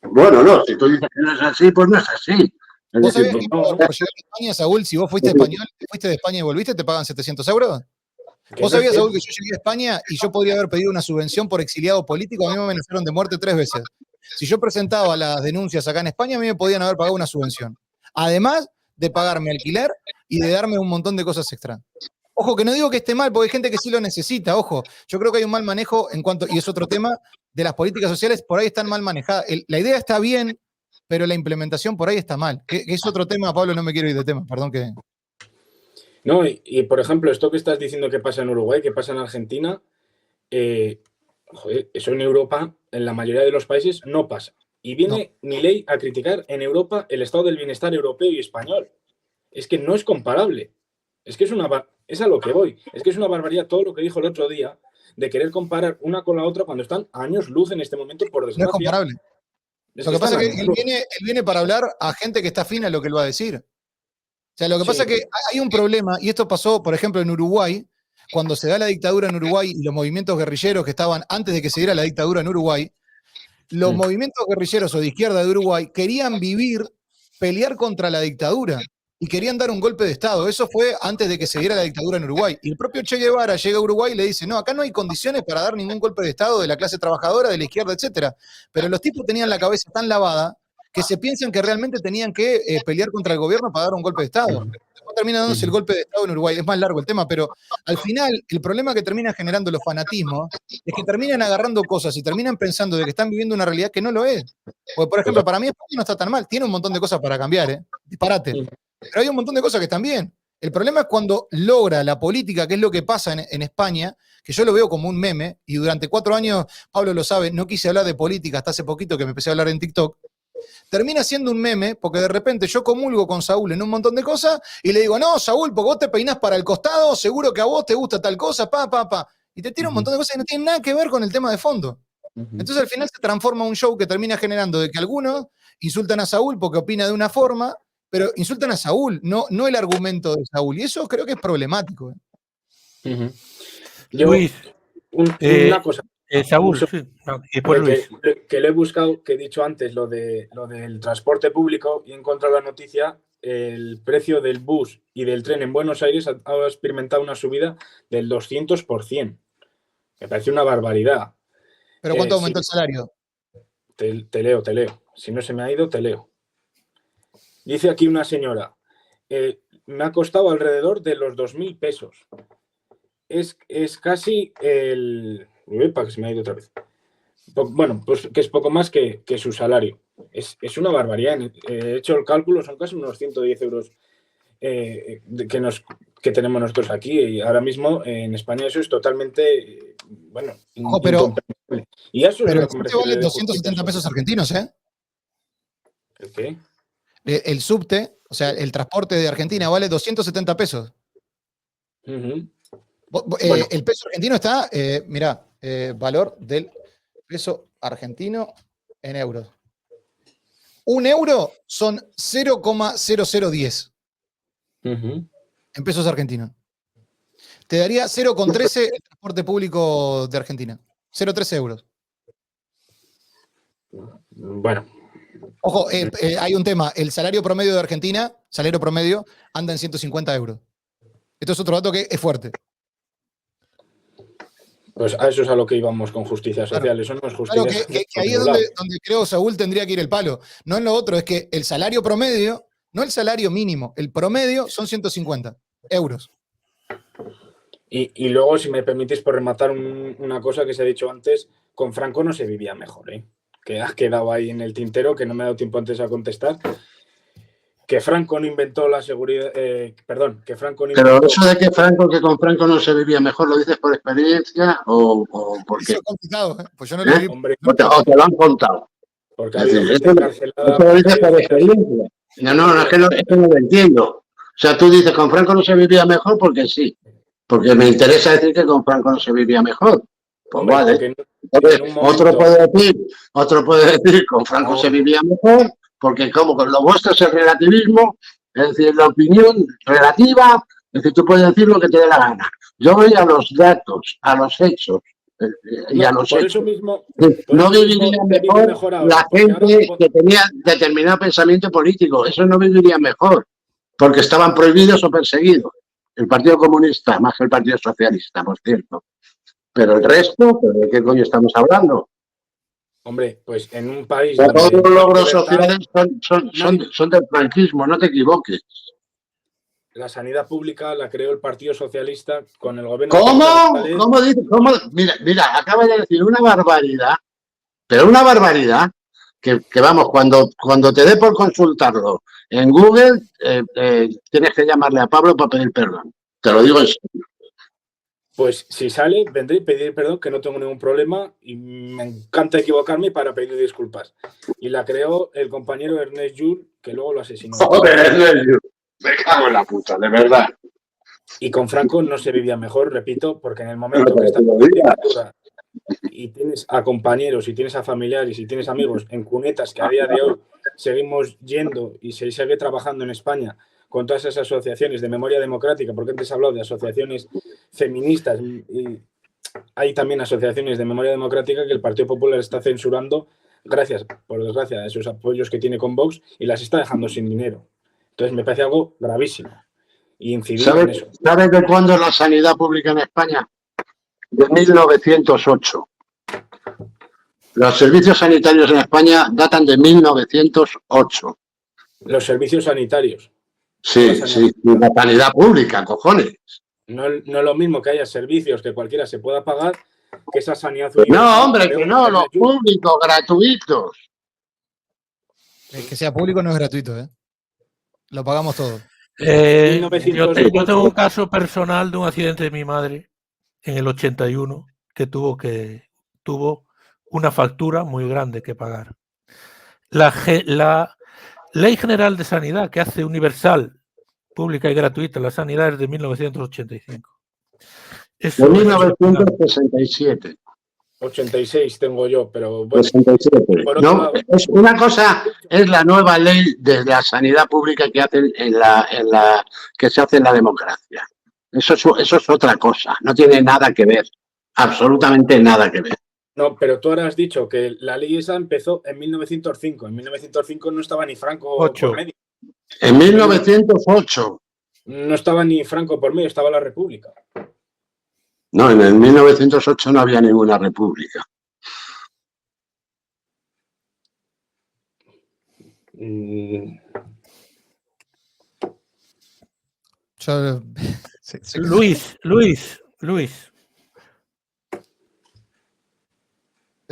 Bueno, no, si tú dices que no es así, pues no es así. Es ¿vos decir, sabías que por llegar a España, Saúl, si vos fuiste español, fuiste de España y volviste, te pagan 700 euros? ¿Vos sabías, Saúl, que yo llegué a España y yo podría haber pedido una subvención por exiliado político? A mí me amenazaron de muerte 3 veces. Si yo presentaba las denuncias acá en España, a mí me podían haber pagado una subvención. Además de pagarme alquiler y de darme un montón de cosas extra. Ojo, que no digo que esté mal, porque hay gente que sí lo necesita, ojo. Yo creo que hay un mal manejo en cuanto, y es otro tema, de las políticas sociales, por ahí están mal manejadas. La idea está bien, pero la implementación por ahí está mal. Que es otro tema, Pablo, no me quiero ir de tema, perdón que... No, y por ejemplo, esto que estás diciendo que pasa en Uruguay, que pasa en Argentina, joder, eso en Europa, en la mayoría de los países, no pasa. Y viene Milei a criticar en Europa el estado del bienestar europeo y español. Es que no es comparable. Es que es a lo que voy. Es que es una barbaridad todo lo que dijo el otro día de querer comparar una con la otra cuando están a años luz en este momento, por desgracia. No es comparable. Lo que pasa es que él viene para hablar a gente que está afín a lo que él va a decir. O sea, lo que pasa es que hay un problema, y esto pasó, por ejemplo, en Uruguay, cuando se da la dictadura en Uruguay y los movimientos guerrilleros que estaban antes de que se diera la dictadura en Uruguay, los movimientos guerrilleros o de izquierda de Uruguay querían pelear contra la dictadura y querían dar un golpe de Estado. Eso fue antes de que se diera la dictadura en Uruguay. Y el propio Che Guevara llega a Uruguay y le dice, no, acá no hay condiciones para dar ningún golpe de Estado de la clase trabajadora, de la izquierda, etcétera. Pero los tipos tenían la cabeza tan lavada que se piensan que realmente tenían que pelear contra el gobierno para dar un golpe de Estado. Después termina dándose el golpe de Estado en Uruguay. Es más largo el tema, pero al final el problema que termina generando los fanatismos es que terminan agarrando cosas y terminan pensando de que están viviendo una realidad que no lo es. Porque, por ejemplo, para mí España no está tan mal. Tiene un montón de cosas para cambiar, disparate. Pero hay un montón de cosas que están bien. El problema es cuando logra la política, que es lo que pasa en España, que yo lo veo como un meme, y durante 4 años, Pablo lo sabe, no quise hablar de política hasta hace poquito que me empecé a hablar en TikTok, termina siendo un meme, porque de repente yo comulgo con Saúl en un montón de cosas, y le digo, no, Saúl, porque vos te peinás para el costado, seguro que a vos te gusta tal cosa, y te tira un montón de cosas que no tienen nada que ver con el tema de fondo. Entonces al final se transforma en un show que termina generando de que algunos insultan a Saúl porque opina de una forma, pero insultan a Saúl, no el argumento de Saúl. Y eso creo que es problemático. Luis, una cosa. Saúl, sí. Luis. Que lo he buscado, que he dicho antes, lo del transporte público, y he encontrado la noticia, el precio del bus y del tren en Buenos Aires ha experimentado una subida del 200%. Me parece una barbaridad. ¿Pero cuánto aumentó el salario? Te leo. Si no se me ha ido, te leo. Dice aquí una señora, me ha costado alrededor de los 2.000 pesos. Es casi el... Para que se me ha ido otra vez. Bueno, pues que es poco más que su salario. Es una barbaridad. He hecho el cálculo, son casi unos 110 euros que tenemos nosotros aquí. Y ahora mismo en España eso es totalmente, bueno, incomprensible. Y eso pero es el subte vale 270 pesos argentinos, ¿eh? ¿El qué? El subte, o sea, el transporte de Argentina vale 270 pesos. Bueno. El peso argentino está, mirá, valor del peso argentino en euros. 1 euro son 0,0010 en pesos argentinos. Te daría 0,13 el transporte público de Argentina. 0,13 euros. Bueno. Ojo, hay un tema. El salario promedio de Argentina, salario promedio, anda en 150 euros. Esto es otro dato que es fuerte. Pues a eso es a lo que íbamos con justicia social. Claro. Eso no es justicia Claro, social. que ahí es donde creo Saúl tendría que ir el palo. No en lo otro, es que el salario promedio, no el salario mínimo, el promedio son 150 euros. Y luego, si me permitís, por rematar una cosa que se ha dicho antes, con Franco no se vivía mejor, ¿eh? Que has quedado ahí en el tintero, que no me ha dado tiempo antes a contestar. Que Franco no inventó la seguridad, que Franco no inventó... Pero eso de que con Franco no se vivía mejor, ¿lo dices por experiencia o por qué? Eso es complicado, ¿eh? Pues yo no lo viví. Hombre, O te lo han contado. porque ha Es habido decir, gente encarcelada... eso lo dices por experiencia. No, es que no lo entiendo. O sea, tú dices, con Franco no se vivía mejor porque sí. Porque me interesa decir que con Franco no se vivía mejor. Pues Hombre, vale. porque Entonces, en un momento- otro puede decir con Franco se vivía mejor, porque como con lo vuestro es el relativismo, es decir, la opinión relativa, es decir, tú puedes decir lo que te dé la gana. Yo voy a los datos, a los hechos, y a los por hechos. eso mismo... No viviría mejor ahora, la porque gente ahora- que tenía determinado pensamiento político. Eso no viviría mejor, porque estaban prohibidos o perseguidos. El Partido Comunista, más que el Partido Socialista, por cierto. Pero el resto, ¿de qué coño estamos hablando? Hombre, pues en un país... O sea, todos donde los logros libertad, sociales son del franquismo, no te equivoques. la sanidad pública la creó el Partido Socialista con el gobierno... ¿Cómo dices? Mira, acaba de decir una barbaridad, pero una barbaridad, que vamos, cuando te dé por consultarlo en Google, tienes que llamarle a Pablo para pedir perdón. Te lo digo en serio. Pues si sale, vendré y pedir perdón, que no tengo ningún problema y me encanta equivocarme para pedir disculpas. Y la creó el compañero Ernest Llull, que luego lo asesinó. Joder, me cago en la puta, de verdad. Y con Franco no se vivía mejor, repito, porque en el momento que estás Pero en la dictadura y tienes a compañeros, y tienes a familiares, y tienes amigos en cunetas que a día de hoy seguimos yendo y se sigue trabajando en España con todas esas asociaciones de memoria democrática, porque antes he hablado de asociaciones feministas y hay también asociaciones de memoria democrática que el Partido Popular está censurando, gracias, por desgracia, a esos apoyos que tiene con Vox y las está dejando sin dinero. Entonces me parece algo gravísimo y incidir en eso. ¿Sabes de cuándo es la sanidad pública en España? De 1908. Los servicios sanitarios en España datan de 1908. Los servicios sanitarios. Sí, la sanidad pública, cojones. No es lo mismo que haya servicios que cualquiera se pueda pagar que esa sanidad. No, hombre, que no, los públicos, gratuitos. Que sea público no es gratuito, ¿eh? Lo pagamos todo. Yo tengo un caso personal de un accidente de mi madre en el 81 que tuvo una factura muy grande que pagar. La Ley General de Sanidad, que hace universal, pública y gratuita la sanidad, es de 1985. De 1967. 86 tengo yo, pero bueno. 67. No, es una cosa es la nueva ley de la sanidad pública que hacen que se hace en la democracia. Eso es otra cosa, no tiene nada que ver, absolutamente nada que ver. No, pero tú ahora has dicho que la ley esa empezó en 1905. En 1905 no estaba ni Franco por medio. En 1908. No estaba ni Franco por medio, estaba la República. No, en el 1908 no había ninguna república. Luis.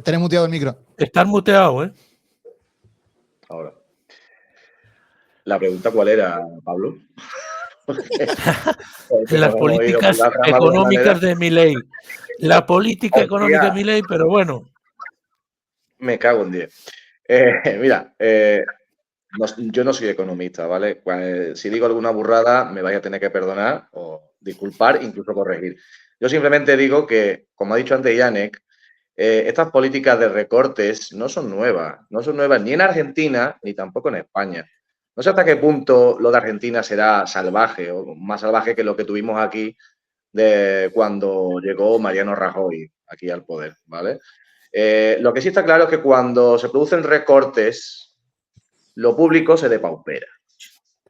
Tenés muteado el micro. Estás muteado, ¿eh? Ahora. ¿La pregunta cuál era, Pablo? Las políticas económicas de Milei. La política económica de Milei, pero bueno. Me cago en 10. Mira, yo no soy economista, ¿vale? Si digo alguna burrada, me vais a tener que perdonar o disculpar, incluso corregir. Yo simplemente digo que, como ha dicho antes Yanek, estas políticas de recortes no son nuevas ni en Argentina ni tampoco en España. No sé hasta qué punto lo de Argentina será salvaje o más salvaje que lo que tuvimos aquí de cuando llegó Mariano Rajoy aquí al poder, ¿vale? Lo que sí está claro es que cuando se producen recortes, lo público se depaupera.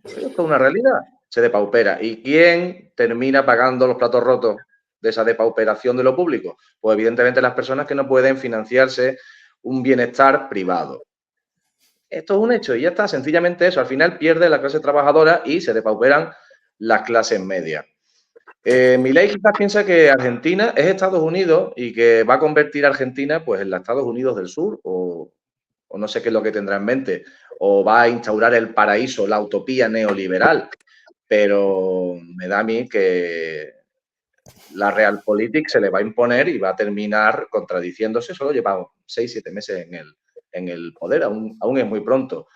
Esto es una realidad, se depaupera. ¿Y quién termina pagando los platos rotos de esa depauperación de lo público? Pues evidentemente las personas que no pueden financiarse un bienestar privado. Esto es un hecho y ya está, sencillamente eso. Al final pierde la clase trabajadora y se depauperan las clases medias. Milei quizás piensa que Argentina es Estados Unidos y que va a convertir a Argentina pues, en los Estados Unidos del Sur o no sé qué es lo que tendrá en mente, o va a instaurar el paraíso, la utopía neoliberal, pero me da a mí que la Realpolitik se le va a imponer y va a terminar contradiciéndose. Solo lleva 6-7 meses en el poder, aún es muy pronto.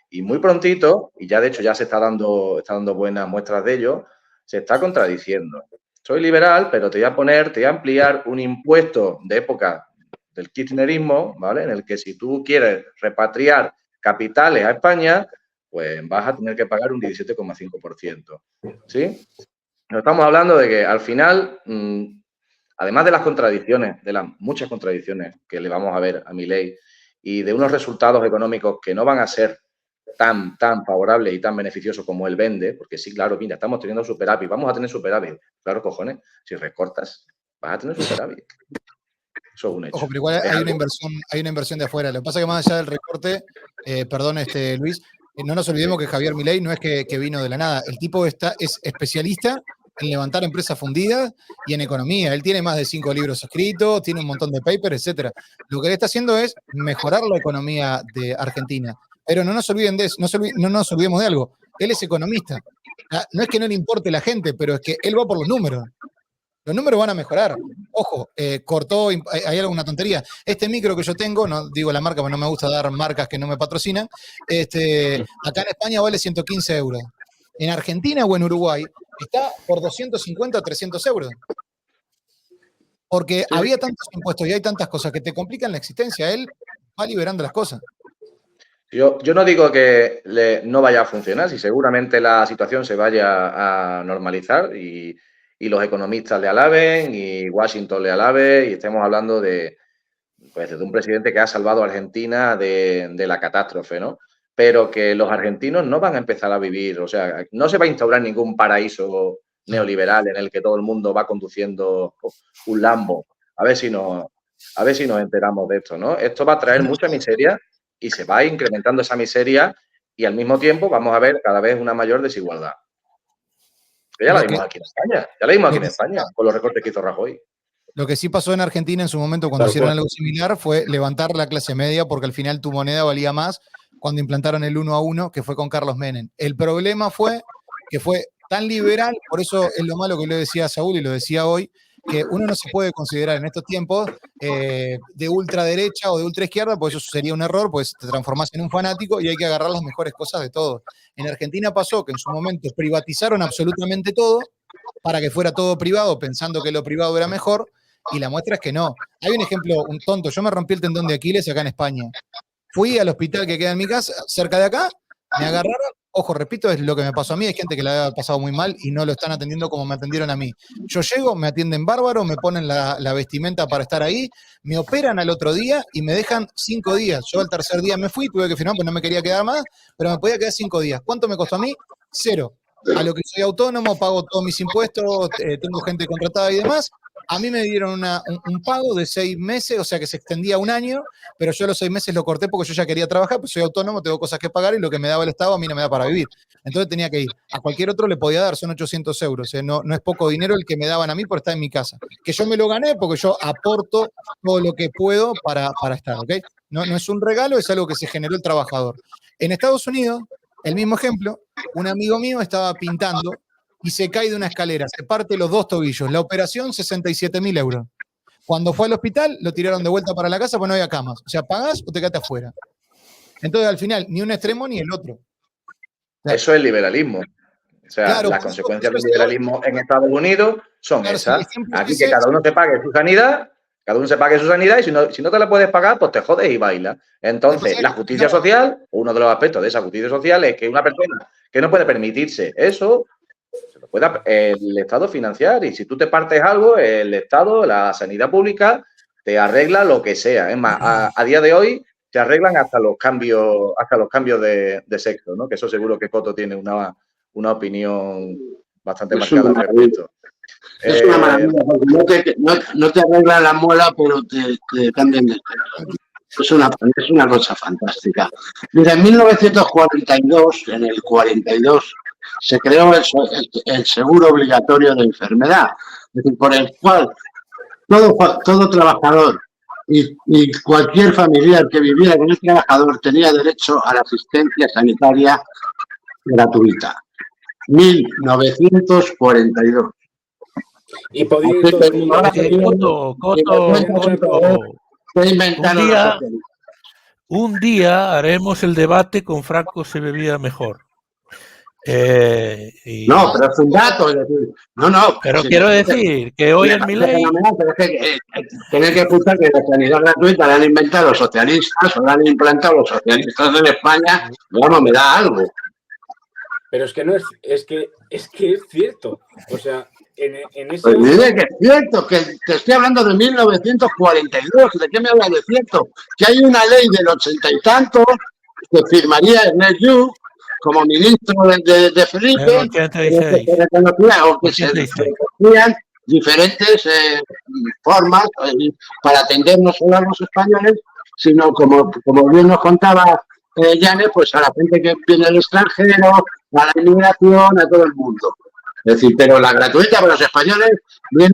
Y muy prontito, y ya de hecho ya se está dando buenas muestras de ello, se está contradiciendo. Soy liberal, pero te voy a ampliar un impuesto de época del kirchnerismo, ¿vale? En el que si tú quieres repatriar capitales a España, pues vas a tener que pagar un 17,5%. ¿Sí? Nos estamos hablando de que al final, además de las contradicciones, de las muchas contradicciones que le vamos a ver a Milei y de unos resultados económicos que no van a ser tan favorables y tan beneficiosos como él vende, porque sí, claro, mira, estamos teniendo superávit, vamos a tener superávit. Claro, cojones, si recortas, vas a tener superávit. Eso es un hecho. Ojo, pero igual hay una inversión de afuera. Lo que pasa es que más allá del recorte, perdón, Luis, no nos olvidemos que Javier Milei no es que vino de la nada. El tipo es especialista en levantar empresas fundidas y en economía. Él tiene más de 5 libros escritos, tiene un montón de papers, etcétera. Lo que él está haciendo es mejorar la economía de Argentina. Pero no nos olviden de eso, no nos olvidemos de algo. Él es economista. No es que no le importe la gente, pero es que él va por los números. Los números van a mejorar. Ojo, cortó, hay alguna tontería. Este micro que yo tengo, no digo la marca porque no me gusta dar marcas que no me patrocinan, acá en España vale 115 euros. En Argentina o en Uruguay está por 250 o 300 euros. Porque había tantos impuestos y hay tantas cosas que te complican la existencia. Él va liberando las cosas. Yo no digo que no vaya a funcionar, si seguramente la situación se vaya a normalizar y los economistas le alaben y Washington le alabe y estemos hablando de un presidente que ha salvado a Argentina de la catástrofe, ¿no? Pero que los argentinos no van a empezar a vivir, o sea, no se va a instaurar ningún paraíso neoliberal en el que todo el mundo va conduciendo un Lambo. A ver si nos enteramos de esto, ¿no? Esto va a traer mucha miseria y se va incrementando esa miseria y al mismo tiempo vamos a ver cada vez una mayor desigualdad. Pero ya la vimos aquí en España, con los recortes que hizo Rajoy. Lo que sí pasó en Argentina en su momento cuando hicieron algo similar fue levantar la clase media porque al final tu moneda valía más cuando implantaron el 1 a 1, que fue con Carlos Menem. El problema fue que fue tan liberal, por eso es lo malo que le decía a Saúl y lo decía hoy, que uno no se puede considerar en estos tiempos de ultraderecha o de ultraizquierda, porque eso sería un error, pues te transformás en un fanático y hay que agarrar las mejores cosas de todo. En Argentina pasó que en su momento privatizaron absolutamente todo para que fuera todo privado, pensando que lo privado era mejor, y la muestra es que no. Hay un ejemplo, un tonto, yo me rompí el tendón de Aquiles acá en España. Fui al hospital que queda en mi casa, cerca de acá, me agarraron. Ojo, repito, es lo que me pasó a mí, hay gente que la ha pasado muy mal y no lo están atendiendo como me atendieron a mí. Yo llego, me atienden bárbaro, me ponen la vestimenta para estar ahí, me operan al otro día y me dejan 5 días. Yo al tercer día me fui, tuve que firmar porque no me quería quedar más, pero me podía quedar 5 días. ¿Cuánto me costó a mí? 0. A lo que soy autónomo, pago todos mis impuestos, tengo gente contratada y demás. A mí me dieron un pago de 6 meses, o sea que se extendía 1 año, pero yo los 6 meses lo corté porque yo ya quería trabajar, pues soy autónomo, tengo cosas que pagar y lo que me daba el Estado a mí no me da para vivir. Entonces tenía que ir. A cualquier otro le podía dar, son 800 euros. No es poco dinero el que me daban a mí por estar en mi casa. Que yo me lo gané porque yo aporto todo lo que puedo para estar, ¿ok? No es un regalo, es algo que se generó el trabajador. En Estados Unidos, el mismo ejemplo, un amigo mío estaba pintando y se cae de una escalera, se parte los 2 tobillos. La operación, 67.000 euros. Cuando fue al hospital, lo tiraron de vuelta para la casa porque no había camas. O sea, pagás o te quedaste afuera. Entonces, al final, ni un extremo ni el otro. Eso es liberalismo. O sea, claro, las consecuencias del liberalismo en Estados Unidos son esas. Aquí que cada uno te pague su sanidad, y si no te la puedes pagar, pues te jodes y bailas. Entonces, la justicia social, uno de los aspectos de esa justicia social es que una persona que no puede permitirse eso, se lo pueda el Estado financiar. Y si tú te partes algo, el Estado, la sanidad pública, te arregla lo que sea. Es más, a día de hoy se arreglan hasta los cambios de sexo, ¿no? Que eso seguro que Coto tiene una opinión bastante marcada al respecto. Es una maravilla, porque no te arregla la muela, pero te cambian de pelo. Es una cosa fantástica. Mira, en 1942, en el 42, se creó el seguro obligatorio de enfermedad, es decir, por el cual todo trabajador y cualquier familiar que viviera con el trabajador tenía derecho a la asistencia sanitaria gratuita. 1942. Y podía ir todo el mundo. Coto. Un día haremos el debate con Franco se bebía mejor. No, pero es un dato. Es decir, no. Pero quiero decir que hoy en Milei... Tener que apuntar que la sanidad gratuita la han inventado los socialistas o la han implantado los socialistas en España, vamos, me da algo. Pero es que no es que es cierto. O sea, en ese... Pues mire que es cierto, que te estoy hablando de 1942, ¿de qué me hablas de cierto? Que hay una ley del 80 y tanto que firmaría Ernest Lluch como ministro de Felipe, que reconocía o que se reconocían diferentes formas para atender no solo a los españoles, sino como bien nos contaba Yane, pues a la gente que viene del extranjero, a la inmigración, a todo el mundo. Es decir, pero la gratuita para los españoles viene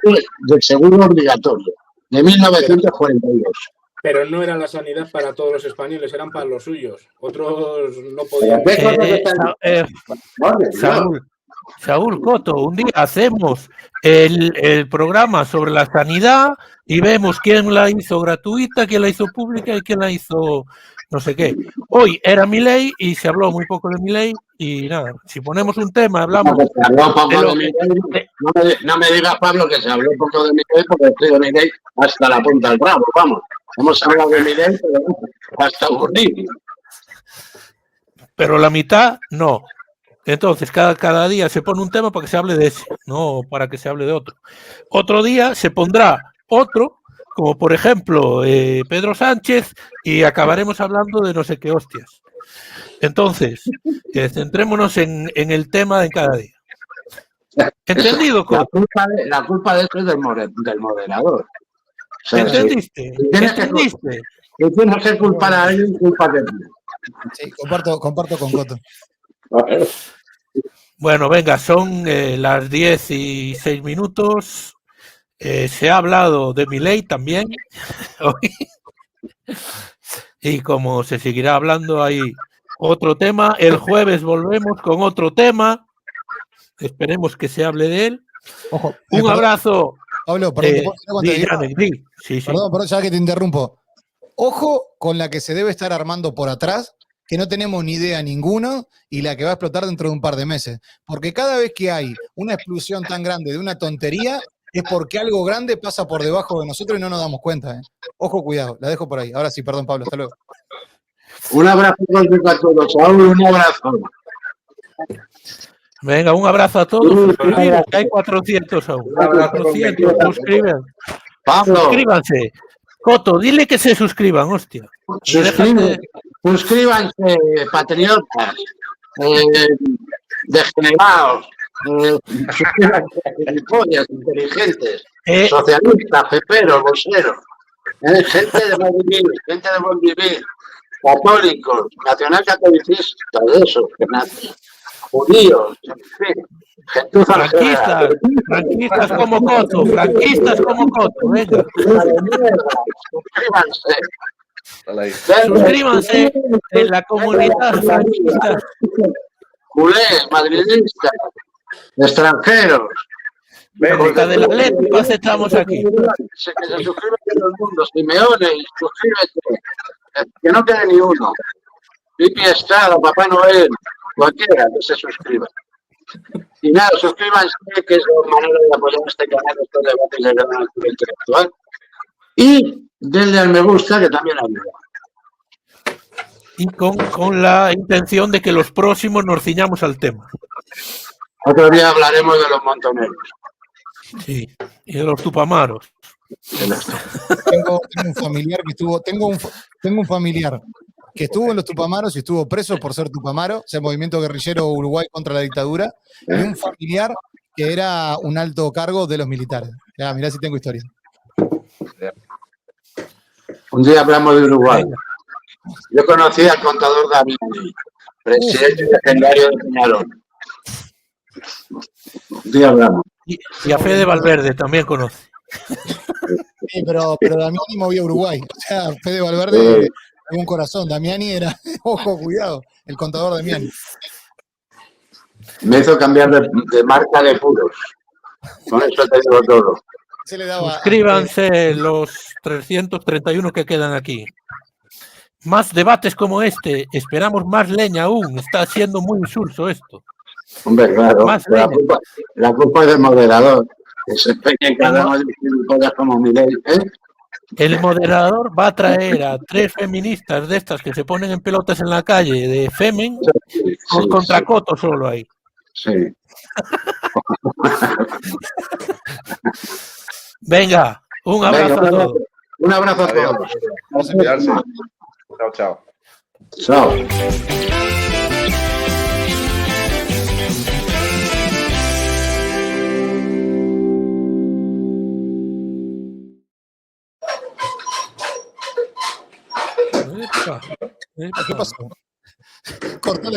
del seguro obligatorio, de 1942. Pero no era la sanidad para todos los españoles, eran para los suyos. Otros no podían. Saúl Coto, un día hacemos el programa sobre la sanidad y vemos quién la hizo gratuita, quién la hizo pública y quién la hizo no sé qué. Hoy era Milei y se habló muy poco de Milei y nada, si ponemos un tema, hablamos... No me digas, Pablo, que se habló poco de Milei porque estoy de Milei hasta la punta del rabo, vamos. Hemos hablado de Milei, pero hasta aburrido. Pero la mitad, no. Entonces, cada día se pone un tema para que se hable de ese, no para que se hable de otro. Otro día se pondrá otro, como por ejemplo Pedro Sánchez, y acabaremos hablando de no sé qué hostias. Entonces, centrémonos en el tema de cada día. ¿Entendido? La culpa de esto es del moderador. O sea, ¿Entendiste? ¿Entendiste? Que tienes que culpar a alguien, culpa de ti. Sí, comparto con Coto. Bueno, venga, son las 10:06. Se ha hablado de Milei también hoy. Y como se seguirá hablando, hay otro tema. El jueves volvemos con otro tema. Esperemos que se hable de él. Ojo, un abrazo. Pablo, perdón, sí. Perdón, ya que te interrumpo. Ojo con la que se debe estar armando por atrás, que no tenemos ni idea ninguno, y la que va a explotar dentro de un par de meses. Porque cada vez que hay una explosión tan grande de una tontería, es porque algo grande pasa por debajo de nosotros y no nos damos cuenta. Ojo, cuidado, la dejo por ahí. Ahora sí, perdón, Pablo, hasta luego. Un abrazo a todos, Saúl, un abrazo. Venga, un abrazo a todos. Hay 400 aún. 400, suscríbanse. Coto, dile que se suscriban, hostia. Suscríbanse, patriotas, degenerados, suscríbanse, gilipollas, inteligentes, socialistas, peperos, bolseros, gente de buen vivir, católicos, nacionalcatolicistas, de esos que nacen, judíos, en fin. Franquistas como Coto, venga. Suscríbanse en la comunidad franquista. Culés, madridistas, extranjeros. Venga, de la Atlético aceptamos aquí. Que se suscriban todo el mundo. Simeone, suscríbete. Que no quede ni uno. Pipi Estrada, Papá Noel, cualquiera que se suscriba. Y nada, suscríbanse, que es la manera de apoyar este canal, estos debates de la cultura intelectual. Y denle al me gusta, que también ayuda. Y con la intención de que los próximos nos ciñamos al tema. Otro día hablaremos de los montoneros. Sí, y de los tupamaros. Tengo un familiar que estuvo, tengo un familiar que estuvo en los Tupamaros y estuvo preso por ser Tupamaro, ese movimiento guerrillero Uruguay contra la dictadura, y un familiar que era un alto cargo de los militares. Ya, mirá si tengo historia. Un día hablamos de Uruguay. Yo conocí al contador Damiani, presidente legendario de Peñarol. Un día hablamos. Y a Fede Valverde también conoce. Sí, pero Damiani movía Uruguay. O sea, Fede Valverde tenía un corazón. Damiani era, ojo, cuidado, el contador Damiani. Me hizo cambiar de marca de puros. Con eso te digo todo. Se le daba Suscríbanse los 331 que quedan aquí. Más debates como este. Esperamos más leña aún. Está siendo muy insulso esto. Hombre, claro. Más La culpa es del moderador. Que se empeña en cada uno de cosas como Milei. El moderador va a traer a 3 feministas de estas que se ponen en pelotas en la calle de Femen contra Coto solo ahí. Sí. Venga, un abrazo a todos. Un abrazo a Adiós. todos. Vamos a cuidarse. Chao, chao. Chao. Epa, epa. ¿Qué pasó? Cortale